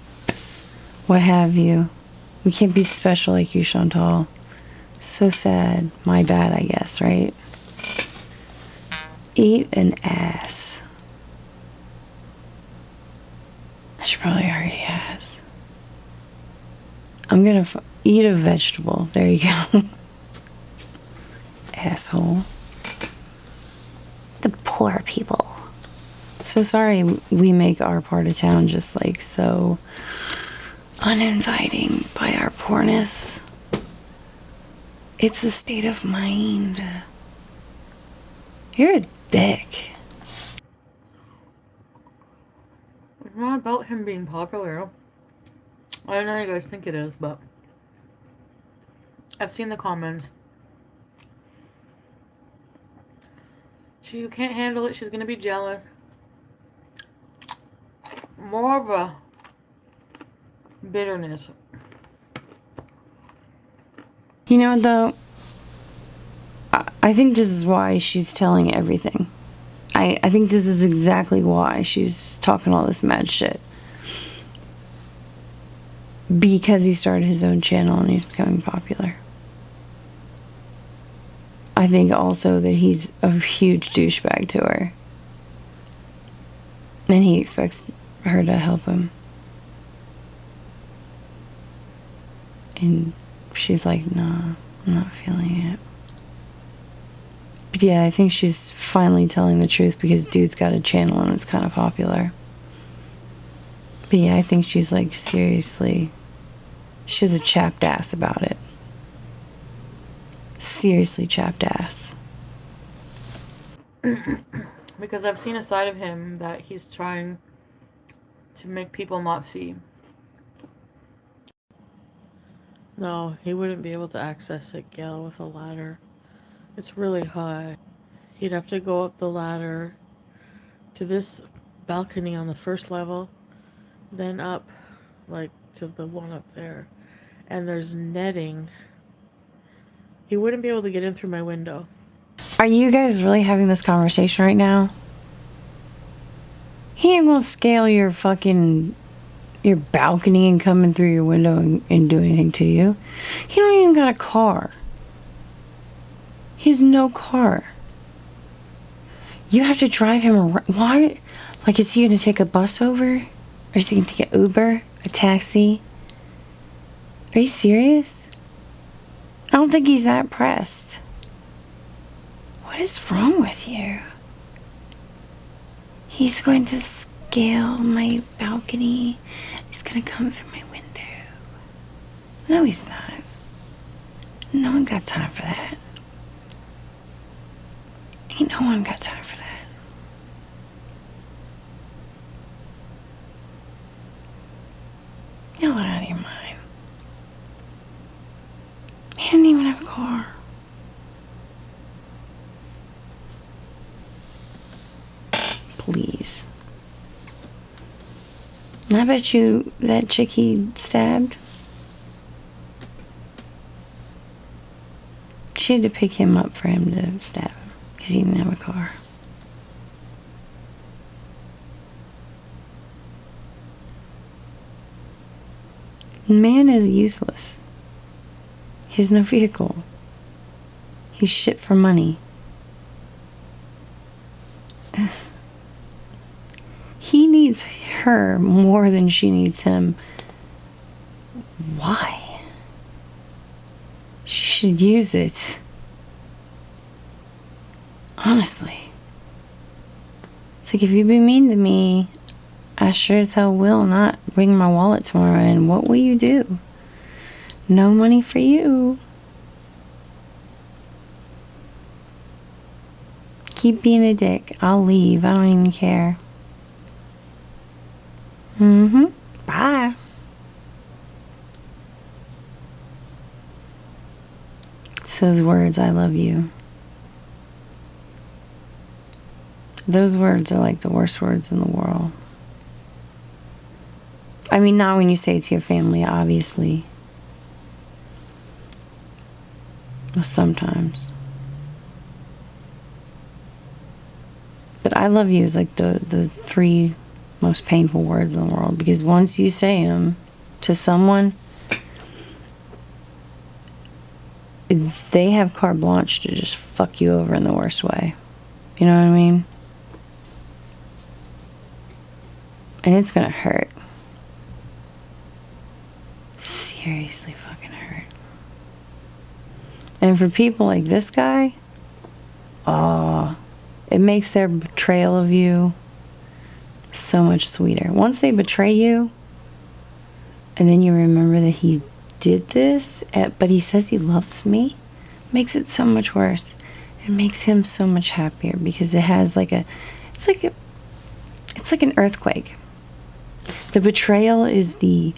what have you. We can't be special like you, Chantal. So sad. My bad, I guess, right? Eat an ass. She probably already has. I'm gonna eat a vegetable. There you go. Asshole. The poor people. So sorry we make our part of town just like so uninviting by our poorness. It's a state of mind. You're a dick. It's not about him being popular. I don't know how you guys think it is, but I've seen the comments. She can't handle it. She's gonna be jealous. More of a bitterness. You know, though, I think this is why she's telling everything. I think this is exactly why she's talking all this mad shit. Because he started his own channel and he's becoming popular. I think also that he's a huge douchebag to her. And he expects her to help him. And she's like, nah, I'm not feeling it. But yeah, I think she's finally telling the truth because dude's got a channel and it's kind of popular. But yeah, I think she's like, seriously, she's a chapped ass about it. Seriously chapped ass. Because I've seen a side of him that he's trying to make people not see. No, he wouldn't be able to access it, Gail, with a ladder. It's really high. He'd have to go up the ladder to this balcony on the first level, then up, like, to the one up there. And there's netting. He wouldn't be able to get in through my window. Are you guys really having this conversation right now? He ain't gonna scale your balcony and come in through your window and do anything to you. He don't even got a car. He has no car. You have to drive him around. Why? Like, is he gonna take a bus over? Or is he gonna take an Uber? A taxi? Are you serious? I don't think he's that pressed. What is wrong with you? He's going to scale my balcony. He's gonna come through my window. No, he's not. No one got time for that. Ain't no one got time for that. You're out of your mind. He didn't even have a car. Please. I bet you that chick he stabbed, she had to pick him up for him to stab him because he didn't have a car. Man is useless. He has no vehicle. He's shit for money. He needs her more than she needs him. Why? She should use it. Honestly. It's like, if you be mean to me, I sure as hell will not bring my wallet tomorrow, and what will you do? No money for you. Keep being a dick. I'll leave. I don't even care. Bye. It's those words, I love you. Those words are like the worst words in the world. I mean, not when you say it to your family, obviously. Well, sometimes. But I love you is like the 3 most painful words in the world. Because once you say them to someone, they have carte blanche to just fuck you over in the worst way. You know what I mean? And it's gonna hurt. Seriously fucking hurt. And for people like this guy, it makes their betrayal of you so much sweeter. Once they betray you, and then you remember that he did this, but he says he loves me, makes it so much worse. It makes him so much happier because it has it's like an earthquake. The betrayal is the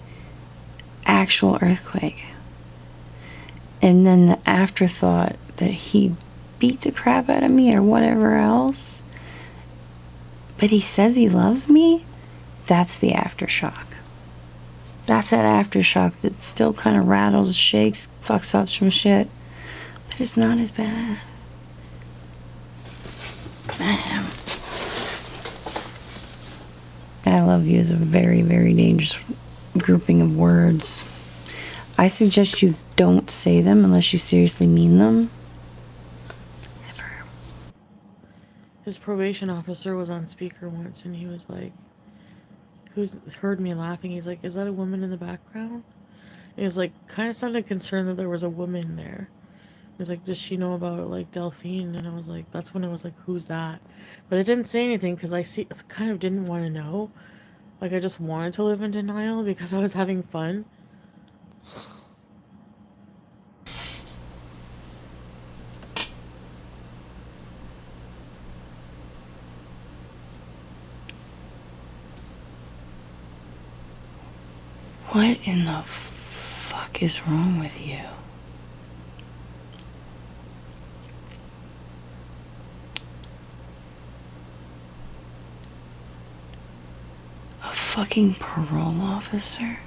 actual earthquake. And then the afterthought that he beat the crap out of me or whatever else, but he says he loves me, that's the aftershock. That's that aftershock that still kind of rattles, shakes, fucks up some shit, but it's not as bad. Man. I love you is a very, very dangerous grouping of words. I suggest you don't say them unless you seriously mean them. Never. His probation officer was on speaker once, and he was like, who's heard me laughing, he's like, is that a woman in the background? And he was like, kind of sounded concerned that there was a woman there. He was like, does she know about, like, Delphine? And I was like, that's when I was like, who's that? But I didn't say anything because I kind of didn't want to know. Like, I just wanted to live in denial because I was having fun. What in the fuck is wrong with you? A fucking parole officer?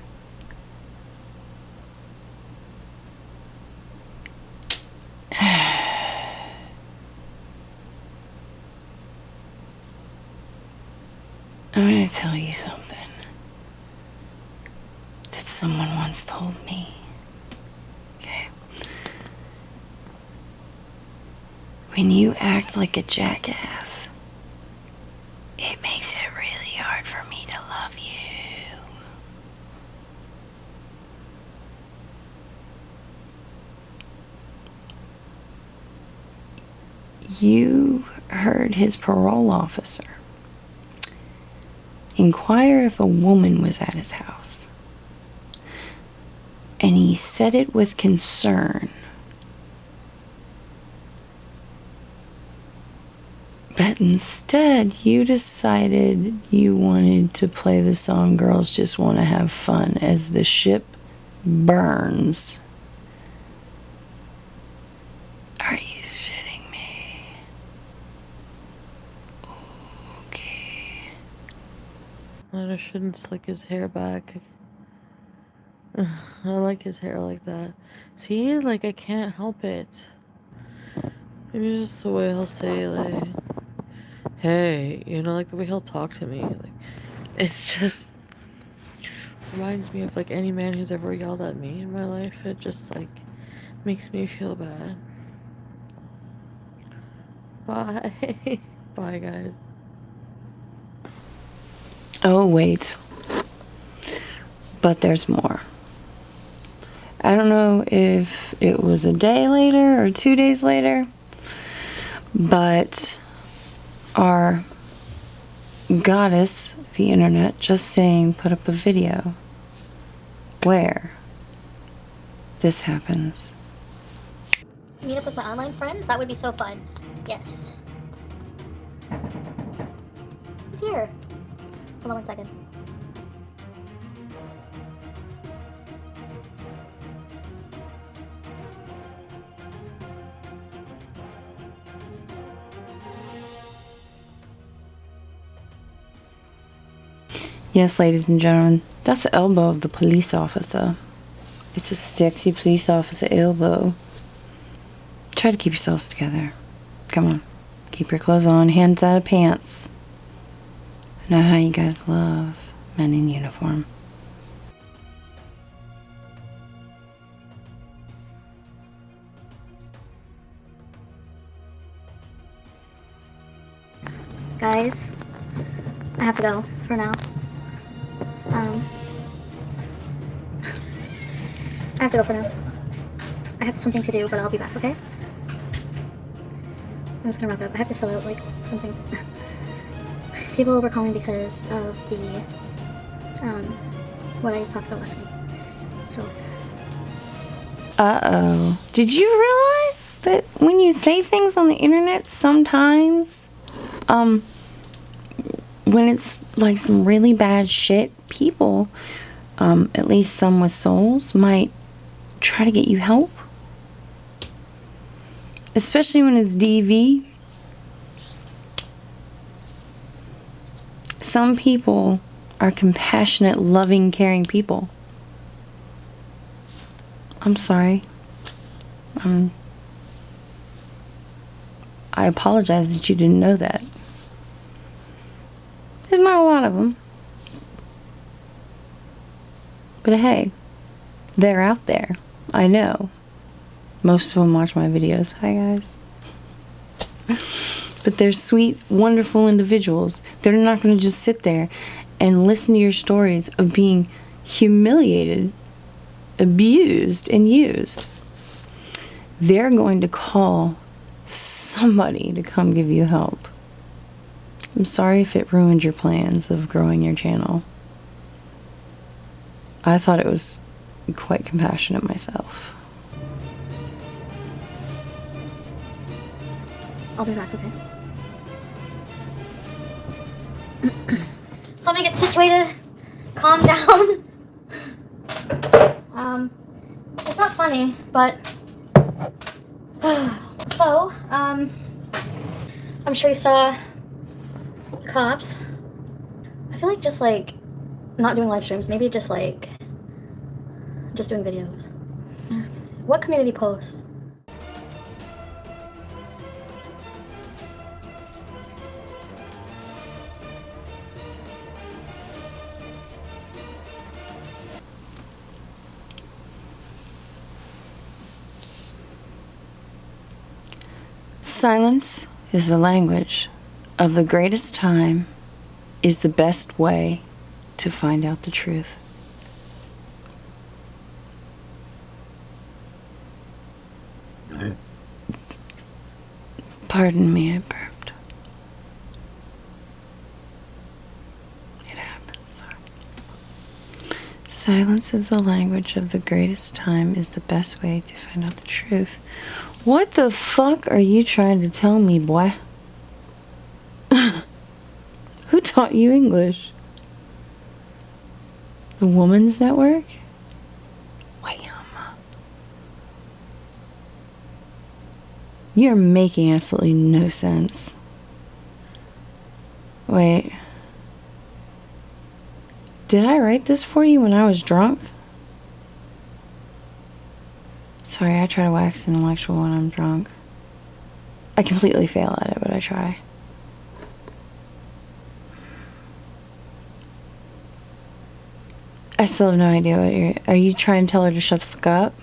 I'm gonna tell you something that someone once told me. Okay? When you act like a jackass, it makes it really hard for me to love you. You heard his parole officer inquire if a woman was at his house. And he said it with concern. But instead, you decided you wanted to play the song Girls Just Want to Have Fun as the ship burns. Are you shitting me? Okay. I shouldn't slick his hair back. I like his hair like that. See, like, I can't help it. Maybe just the way he'll say, like, hey, you know, like the way he'll talk to me. Like, it's just reminds me of, like, any man who's ever yelled at me in my life. It just, like, makes me feel bad. Bye. Bye, guys. Oh, wait. But there's more. I don't know if it was a day later or 2 days later, but our goddess, the internet, just saying, put up a video where this happens. Meet up with my online friends? That would be so fun. Yes. Who's here? Hold on 1 second. Yes, ladies and gentlemen, that's the elbow of the police officer. It's a sexy police officer elbow. Try to keep yourselves together. Come on. Keep your clothes on, hands out of pants. I know how you guys love men in uniform. Guys, I have to go for now. I have to go for now. I have something to do, but I'll be back, okay? I'm just gonna wrap it up. I have to fill out, like, something. People were calling because of the, what I talked about last night. So. Uh-oh. Did you realize that when you say things on the internet, sometimes, when it's, like, some really bad shit, people, at least some with souls, might try to get you help? Especially when it's DV. Some people are compassionate, loving, caring people. I'm sorry. I apologize that you didn't know that. There's not a lot of them. But hey, they're out there. I know. Most of them watch my videos. Hi, guys. But they're sweet, wonderful individuals. They're not going to just sit there and listen to your stories of being humiliated, abused, and used. They're going to call somebody to come give you help. I'm sorry if it ruined your plans of growing your channel. I thought it was quite compassionate myself. I'll be back, okay? So let me get situated. Calm down. It's not funny, but so, I'm sure you saw cops. I feel like just like not doing live streams, maybe just like just doing videos. What community posts? Silence is the language of the greatest time, is the best way to find out the truth. Pardon me, I burped. It happens, sorry. Silence is the language of the greatest time, is the best way to find out the truth. What the fuck are you trying to tell me, boy? Who taught you English? The Woman's Network? Wham. You're making absolutely no sense. Wait. Did I write this for you when I was drunk? Sorry, I try to wax intellectual when I'm drunk. I completely fail at it, but I try. I still have no idea what are you trying to tell her to shut the fuck up?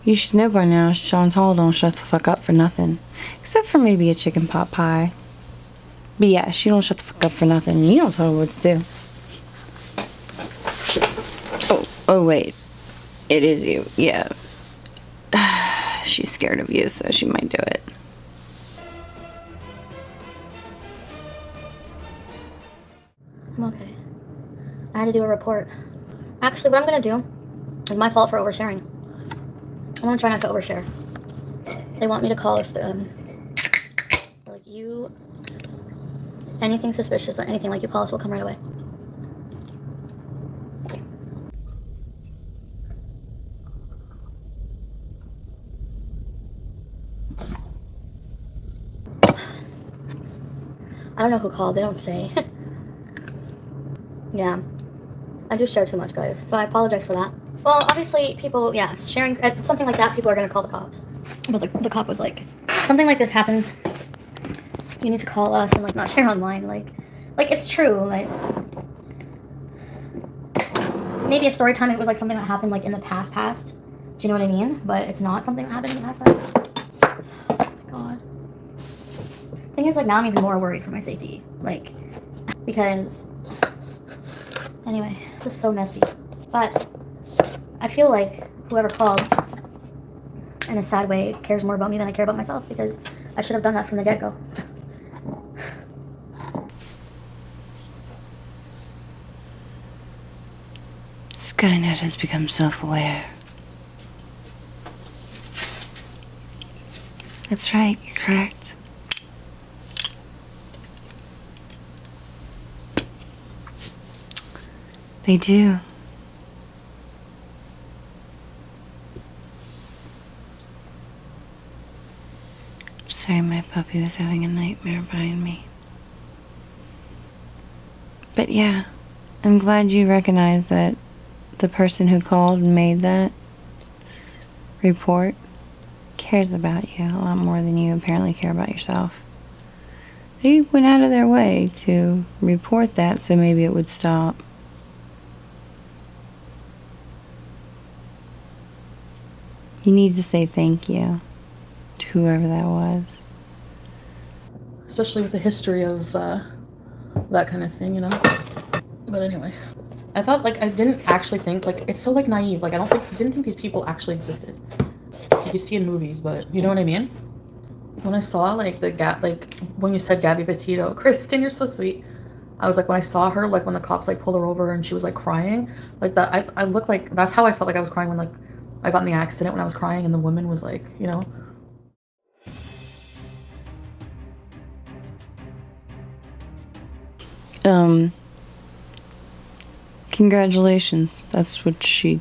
You should know by now Sean Hall don't shut the fuck up for nothing. Except for maybe a chicken pot pie. But yeah, she don't shut the fuck up for nothing. You don't tell her what to do. Oh wait. It is you, yeah. She's scared of you, so she might do it. I'm okay. I had to do a report. Actually, what I'm gonna do is my fault for oversharing. I'm gonna try not to overshare. They want me to call if like you Anything suspicious, anything like you call us, we'll come right away. I don't know who called, they don't say. Yeah. I do share too much, guys, so I apologize for that. Well, obviously, people, yeah, sharing something like that, people are gonna call the cops. But the cop was like, something like this happens, you need to call us and, like, not share online. Like, it's true, like, maybe a story time, it was, like, something that happened, like, in the past. Do you know what I mean? But it's not something that happened in the past. Oh, my God. Thing is, like, now I'm even more worried for my safety. Like, because... Anyway, this is so messy. But I feel like whoever called, in a sad way, cares more about me than I care about myself, because I should have done that from the get-go. Skynet has become self-aware. That's right, you're correct. They do. Sorry, my puppy was having a nightmare behind me. But yeah, I'm glad you recognize that the person who called and made that report cares about you a lot more than you apparently care about yourself. They went out of their way to report that so maybe it would stop. You need to say thank you to whoever that was. Especially with the history of that kind of thing, you know? But anyway. I thought, like, I didn't actually think, like, it's so, like, naive. Like, didn't think these people actually existed. Like, you see in movies, but you know what I mean? When I saw, like, when you said Gabby Petito, Kristen, you're so sweet. I was like, when I saw her, like, when the cops, like, pulled her over and she was, like, crying, like, that, I looked like, that's how I felt like I was crying when, like, I got in the accident when I was crying and the woman was, like, you know? Congratulations. That's what she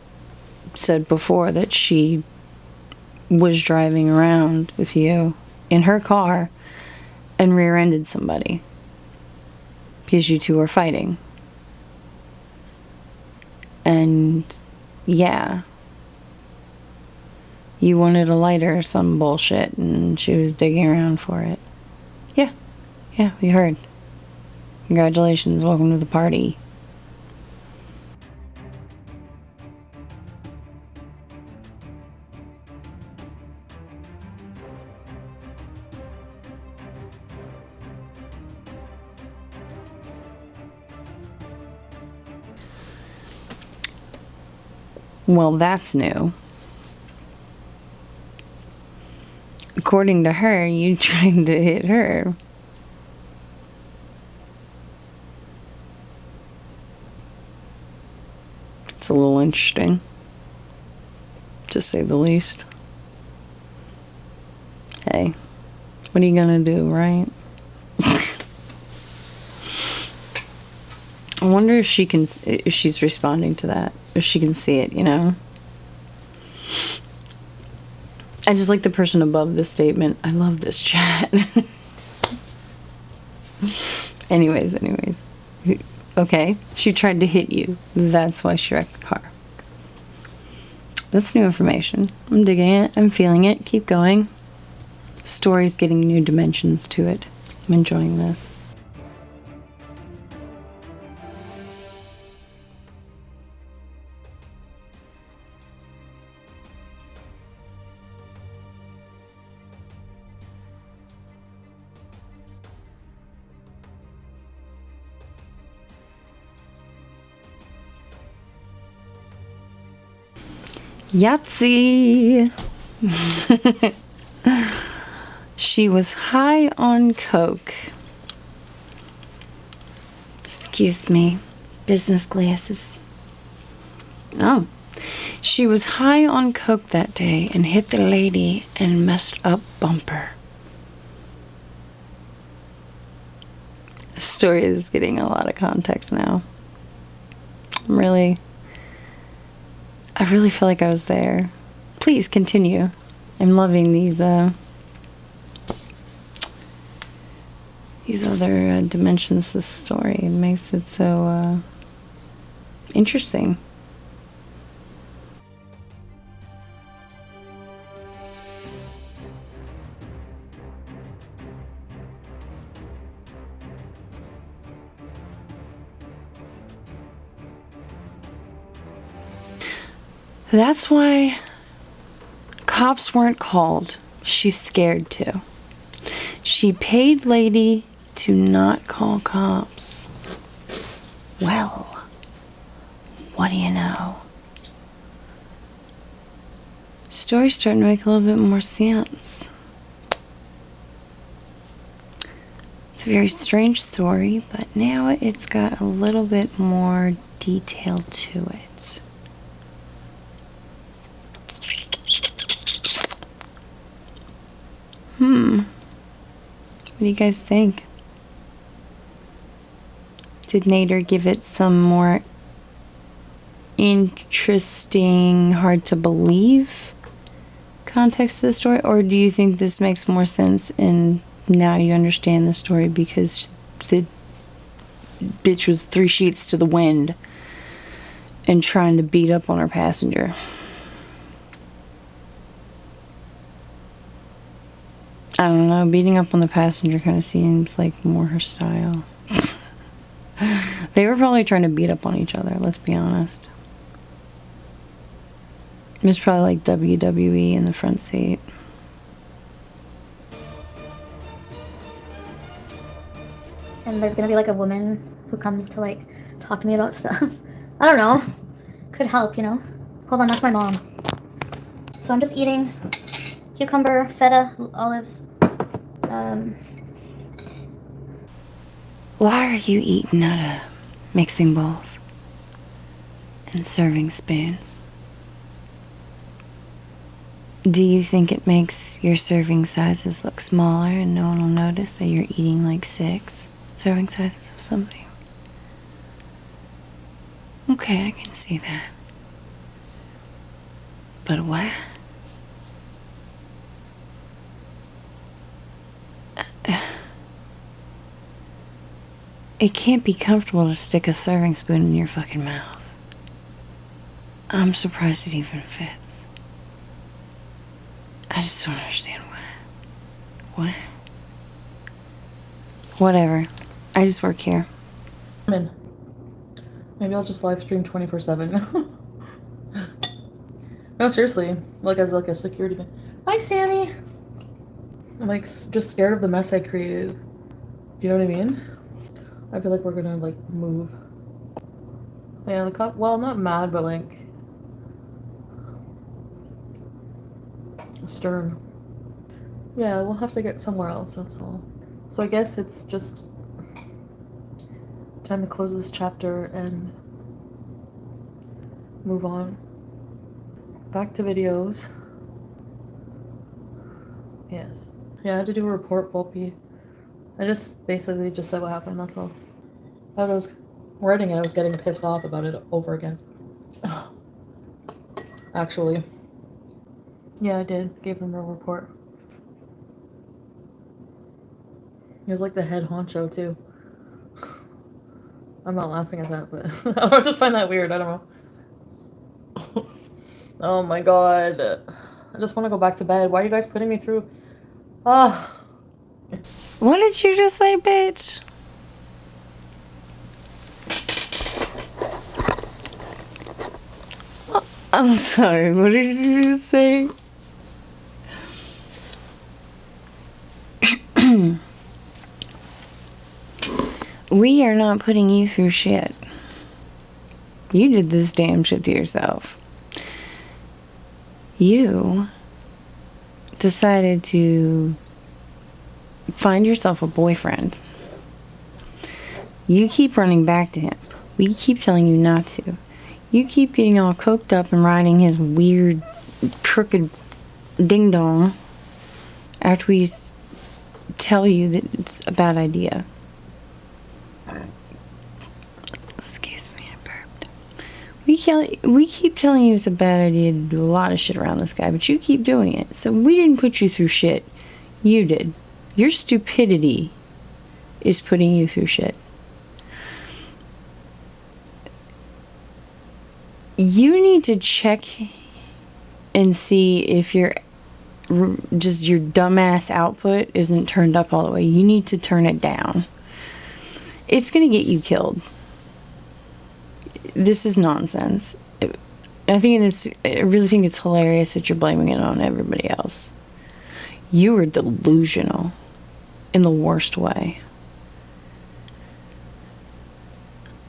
said before, that she was driving around with you in her car and rear-ended somebody because you two were fighting. And yeah, you wanted a lighter or some bullshit and she was digging around for it. Yeah, we heard. Congratulations, welcome to the party. Well, that's new. According to her, you tried to hit her. It's a little interesting, to say the least. Hey, what are you gonna do, right? I wonder if she's responding to that, if she can see it, you know? I just like the person above the statement. I love this chat. Anyways. Okay, she tried to hit you. That's why she wrecked the car. That's new information. I'm digging it. I'm feeling it. Keep going. Story's getting new dimensions to it. I'm enjoying this. Yahtzee! She was high on coke. Excuse me. Business glasses. Oh. She was high on coke that day and hit the lady and messed up bumper. The story is getting a lot of context now. I really feel like I was there. Please continue. I'm loving these other dimensions to the story. It makes it so interesting. That's why cops weren't called. She's scared to. She paid lady to not call cops. Well, what do you know? Story's starting to make a little bit more sense. It's a very strange story, but now it's got a little bit more detail to it. What do you guys think? Did Nader give it some more interesting, hard to believe context to the story? Or do you think this makes more sense and now you understand the story because the bitch was 3 sheets to the wind and trying to beat up on her passenger? I don't know, beating up on the passenger kind of seems like more her style. They were probably trying to beat up on each other, let's be honest. It was probably like WWE in the front seat. And there's gonna be like a woman who comes to like talk to me about stuff. I don't know. Could help, you know. Hold on, that's my mom. So I'm just eating cucumber, feta, olives. Why are you eating out of mixing bowls and serving spoons? Do you think it makes your serving sizes look smaller and no one will notice that you're eating like 6 serving sizes of something? Okay, I can see that. But why? It can't be comfortable to stick a serving spoon in your fucking mouth. I'm surprised it even fits. I just don't understand why. What? Whatever. I just work here. Maybe I'll just live stream 24/7. No, seriously. Like as like a security thing. Hi, Sammy. I'm like just scared of the mess I created. Do you know what I mean? I feel like we're gonna like move. Yeah, the cop. Well, not mad, but like stern. Yeah, we'll have to get somewhere else. That's all. So I guess it's just time to close this chapter and move on. Back to videos. Yes. Yeah, I had to do a report, Volpe. I just basically just said what happened, that's all. As I was writing it, I was getting pissed off about it over again. Actually. Yeah, I did. Gave them a report. He was like the head honcho, too. I'm not laughing at that, but I just find that weird. I don't know. Oh my god. I just want to go back to bed. Why are you guys putting me through? Ah. What did you just say, bitch? I'm sorry, what did you just say? We are not putting you through shit. You did this damn shit to yourself. You decided to find yourself a boyfriend. You keep running back to him. We keep telling you not to. You keep getting all coked up and riding his weird, crooked ding-dong after we tell you that it's a bad idea. We keep telling you it's a bad idea to do a lot of shit around this guy, but you keep doing it. So we didn't put you through shit. You did. Your stupidity is putting you through shit. You need to check and see if your dumbass output isn't turned up all the way. You need to turn it down. It's gonna get you killed. This is nonsense. I really think it's hilarious that you're blaming it on everybody else. You are delusional in the worst way.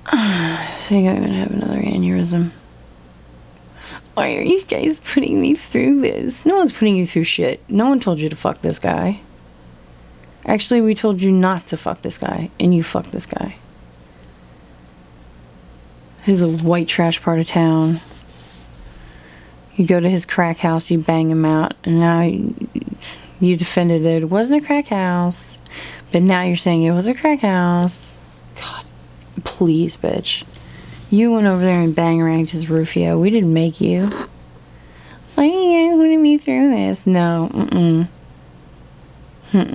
I think I'm gonna have another aneurysm. Why are you guys putting me through this? No one's putting you through shit. No one told you to fuck this guy. Actually, we told you not to fuck this guy, and you fucked this guy. He's a white trash part of town. You go to his crack house, you bang him out, and now you defended it. It wasn't a crack house. But now you're saying it was a crack house. God, please, bitch. You went over there and bang-ranged his Rufio. We didn't make you. Why are you guys putting me through this? No, No.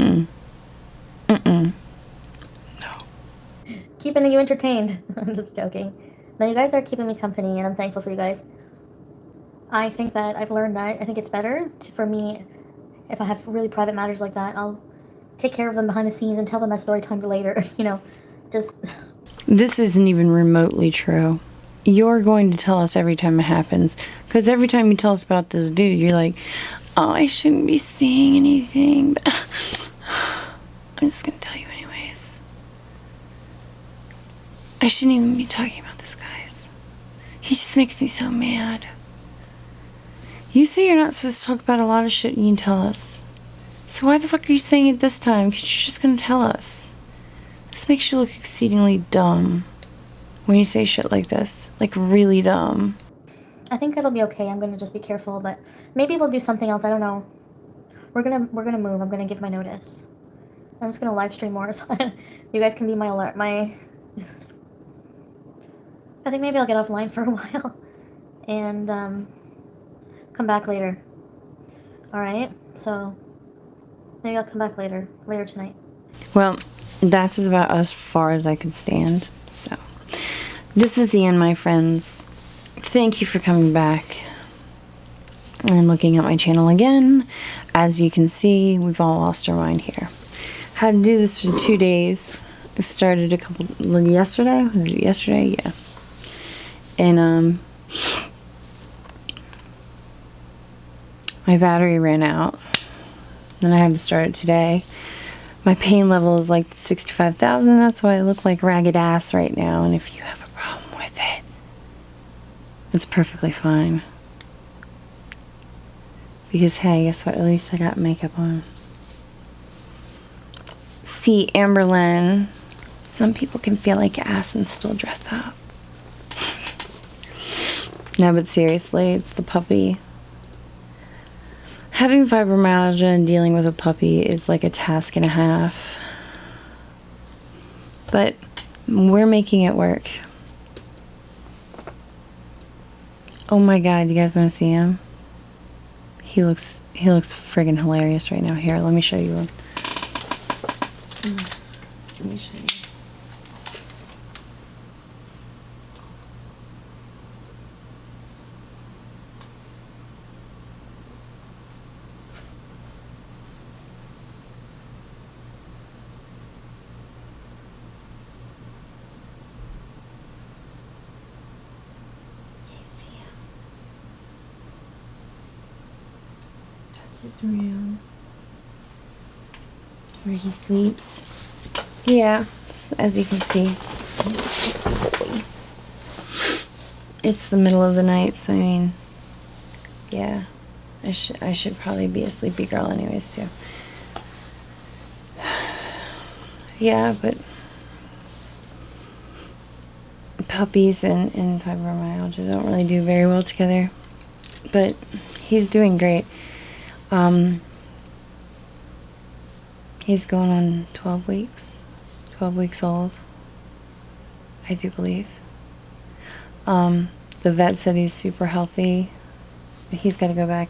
Keeping you entertained. I'm just joking. No, you guys are keeping me company, and I'm thankful for you guys. I think that I've learned that. I think it's better for me, if I have really private matters like that, I'll take care of them behind the scenes and tell them at story time later. Just... This isn't even remotely true. You're going to tell us every time it happens. Because every time you tell us about this dude, you're like, oh, I shouldn't be saying anything. But I'm just going to tell you anyways. I shouldn't even be talking about this, guys. He just makes me so mad. You say you're not supposed to talk about a lot of shit and you can tell us. So why the fuck are you saying it this time? Because you're just going to tell us. This makes you look exceedingly dumb when you say shit like this. Like, really dumb. I think it'll be okay. I'm gonna just be careful, but maybe we'll do something else. I don't know. We're gonna move. I'm gonna give my notice. I'm just gonna live stream more, so you guys can be my alert. I think maybe I'll get offline for a while and come back later. All right. So maybe I'll come back later tonight. Well, that's about as far as I could stand. So, this is the end, my friends. Thank you for coming back and looking at my channel again. As you can see, we've all lost our mind here. Had to do this for 2 days. I started yesterday. Was it yesterday? Yeah. And my battery ran out. Then I had to start it today. My pain level is like 65,000. That's why I look like ragged ass right now. And if you have a problem with it, it's perfectly fine. Because, hey, guess what? At least I got makeup on. See, Amberlynn, some people can feel like ass and still dress up. No, but seriously, it's the puppy. Having fibromyalgia and dealing with a puppy is like a task and a half. But we're making it work. Oh my god, you guys want to see him? He looks friggin' hilarious right now. Here, let me show you him. Let me show you. His room where he sleeps. Yeah, as you can see, he's asleep. It's the middle of the night, so I mean, yeah, I should probably be a sleepy girl anyways too. Yeah, but puppies and fibromyalgia don't really do very well together. But he's doing great. He's going on 12 weeks. 12 weeks old, I do believe. The vet said he's super healthy. He's got to go back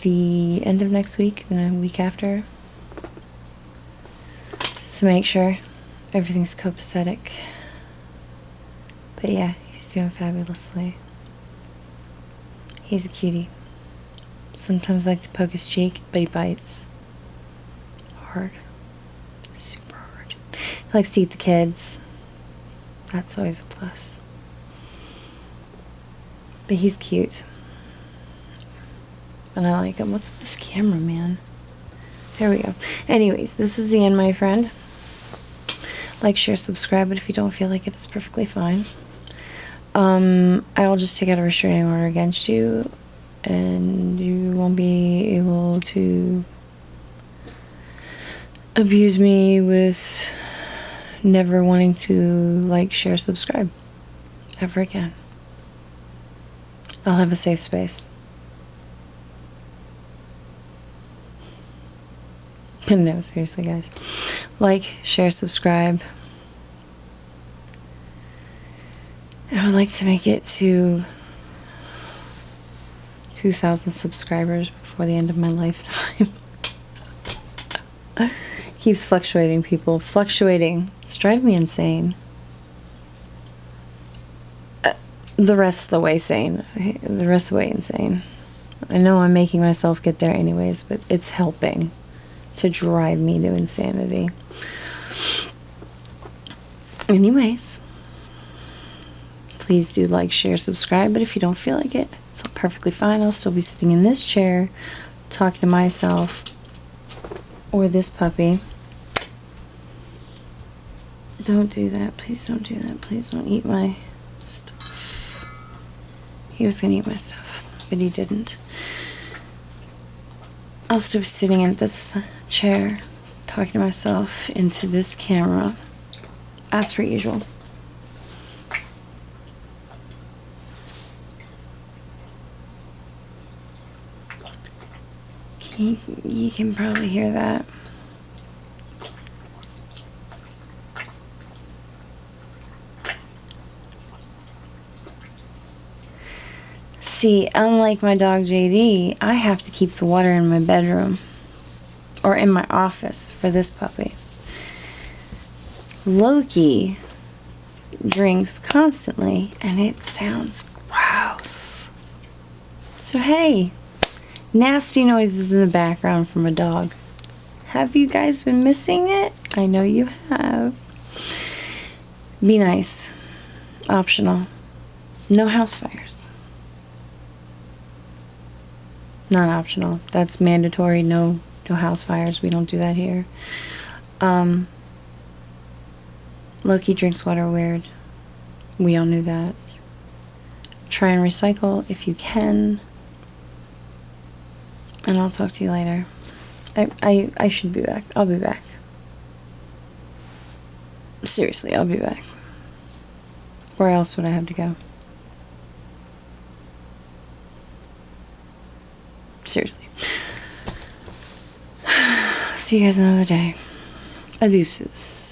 the end of next week, then a week after. Just to make sure everything's copacetic. But yeah, he's doing fabulously. He's a cutie. Sometimes I like to poke his cheek, but he bites. Hard. Super hard. He likes to eat the kids. That's always a plus. But he's cute. And I like him. What's with this camera, man? There we go. Anyways, this is the end, my friend. Like, share, subscribe, but if you don't feel like it, it's perfectly fine. I will just take out a restraining order against you, and you won't be able to abuse me with never wanting to like, share, subscribe ever again. I'll have a safe space. No, seriously, guys. Like, share, subscribe. I would like to make it to 2,000 subscribers before the end of my lifetime. Keeps fluctuating, people. Fluctuating. It's driving me insane. The rest of the way sane. The rest of the way insane. I know I'm making myself get there anyways, but it's helping to drive me to insanity. Anyways, please do like, share, subscribe, but if you don't feel like it, it's perfectly fine. I'll still be sitting in this chair talking to myself or this puppy. Don't do that. Please don't do that. Please don't eat my stuff. He was gonna eat my stuff, but he didn't. I'll still be sitting in this chair talking to myself into this camera as per usual. You can probably hear that. See, unlike my dog JD, I have to keep the water in my bedroom or in my office for this puppy. Loki drinks constantly and it sounds gross. So hey, nasty noises in the background from a dog. Have you guys been missing it? I know you have. Be nice. Optional. No house fires. Not optional. That's mandatory. No house fires. We don't do that here. Loki drinks water weird. We all knew that. Try and recycle if you can. And I'll talk to you later. I should be back. I'll be back. Seriously, I'll be back. Where else would I have to go? Seriously. See you guys another day. Adeuces.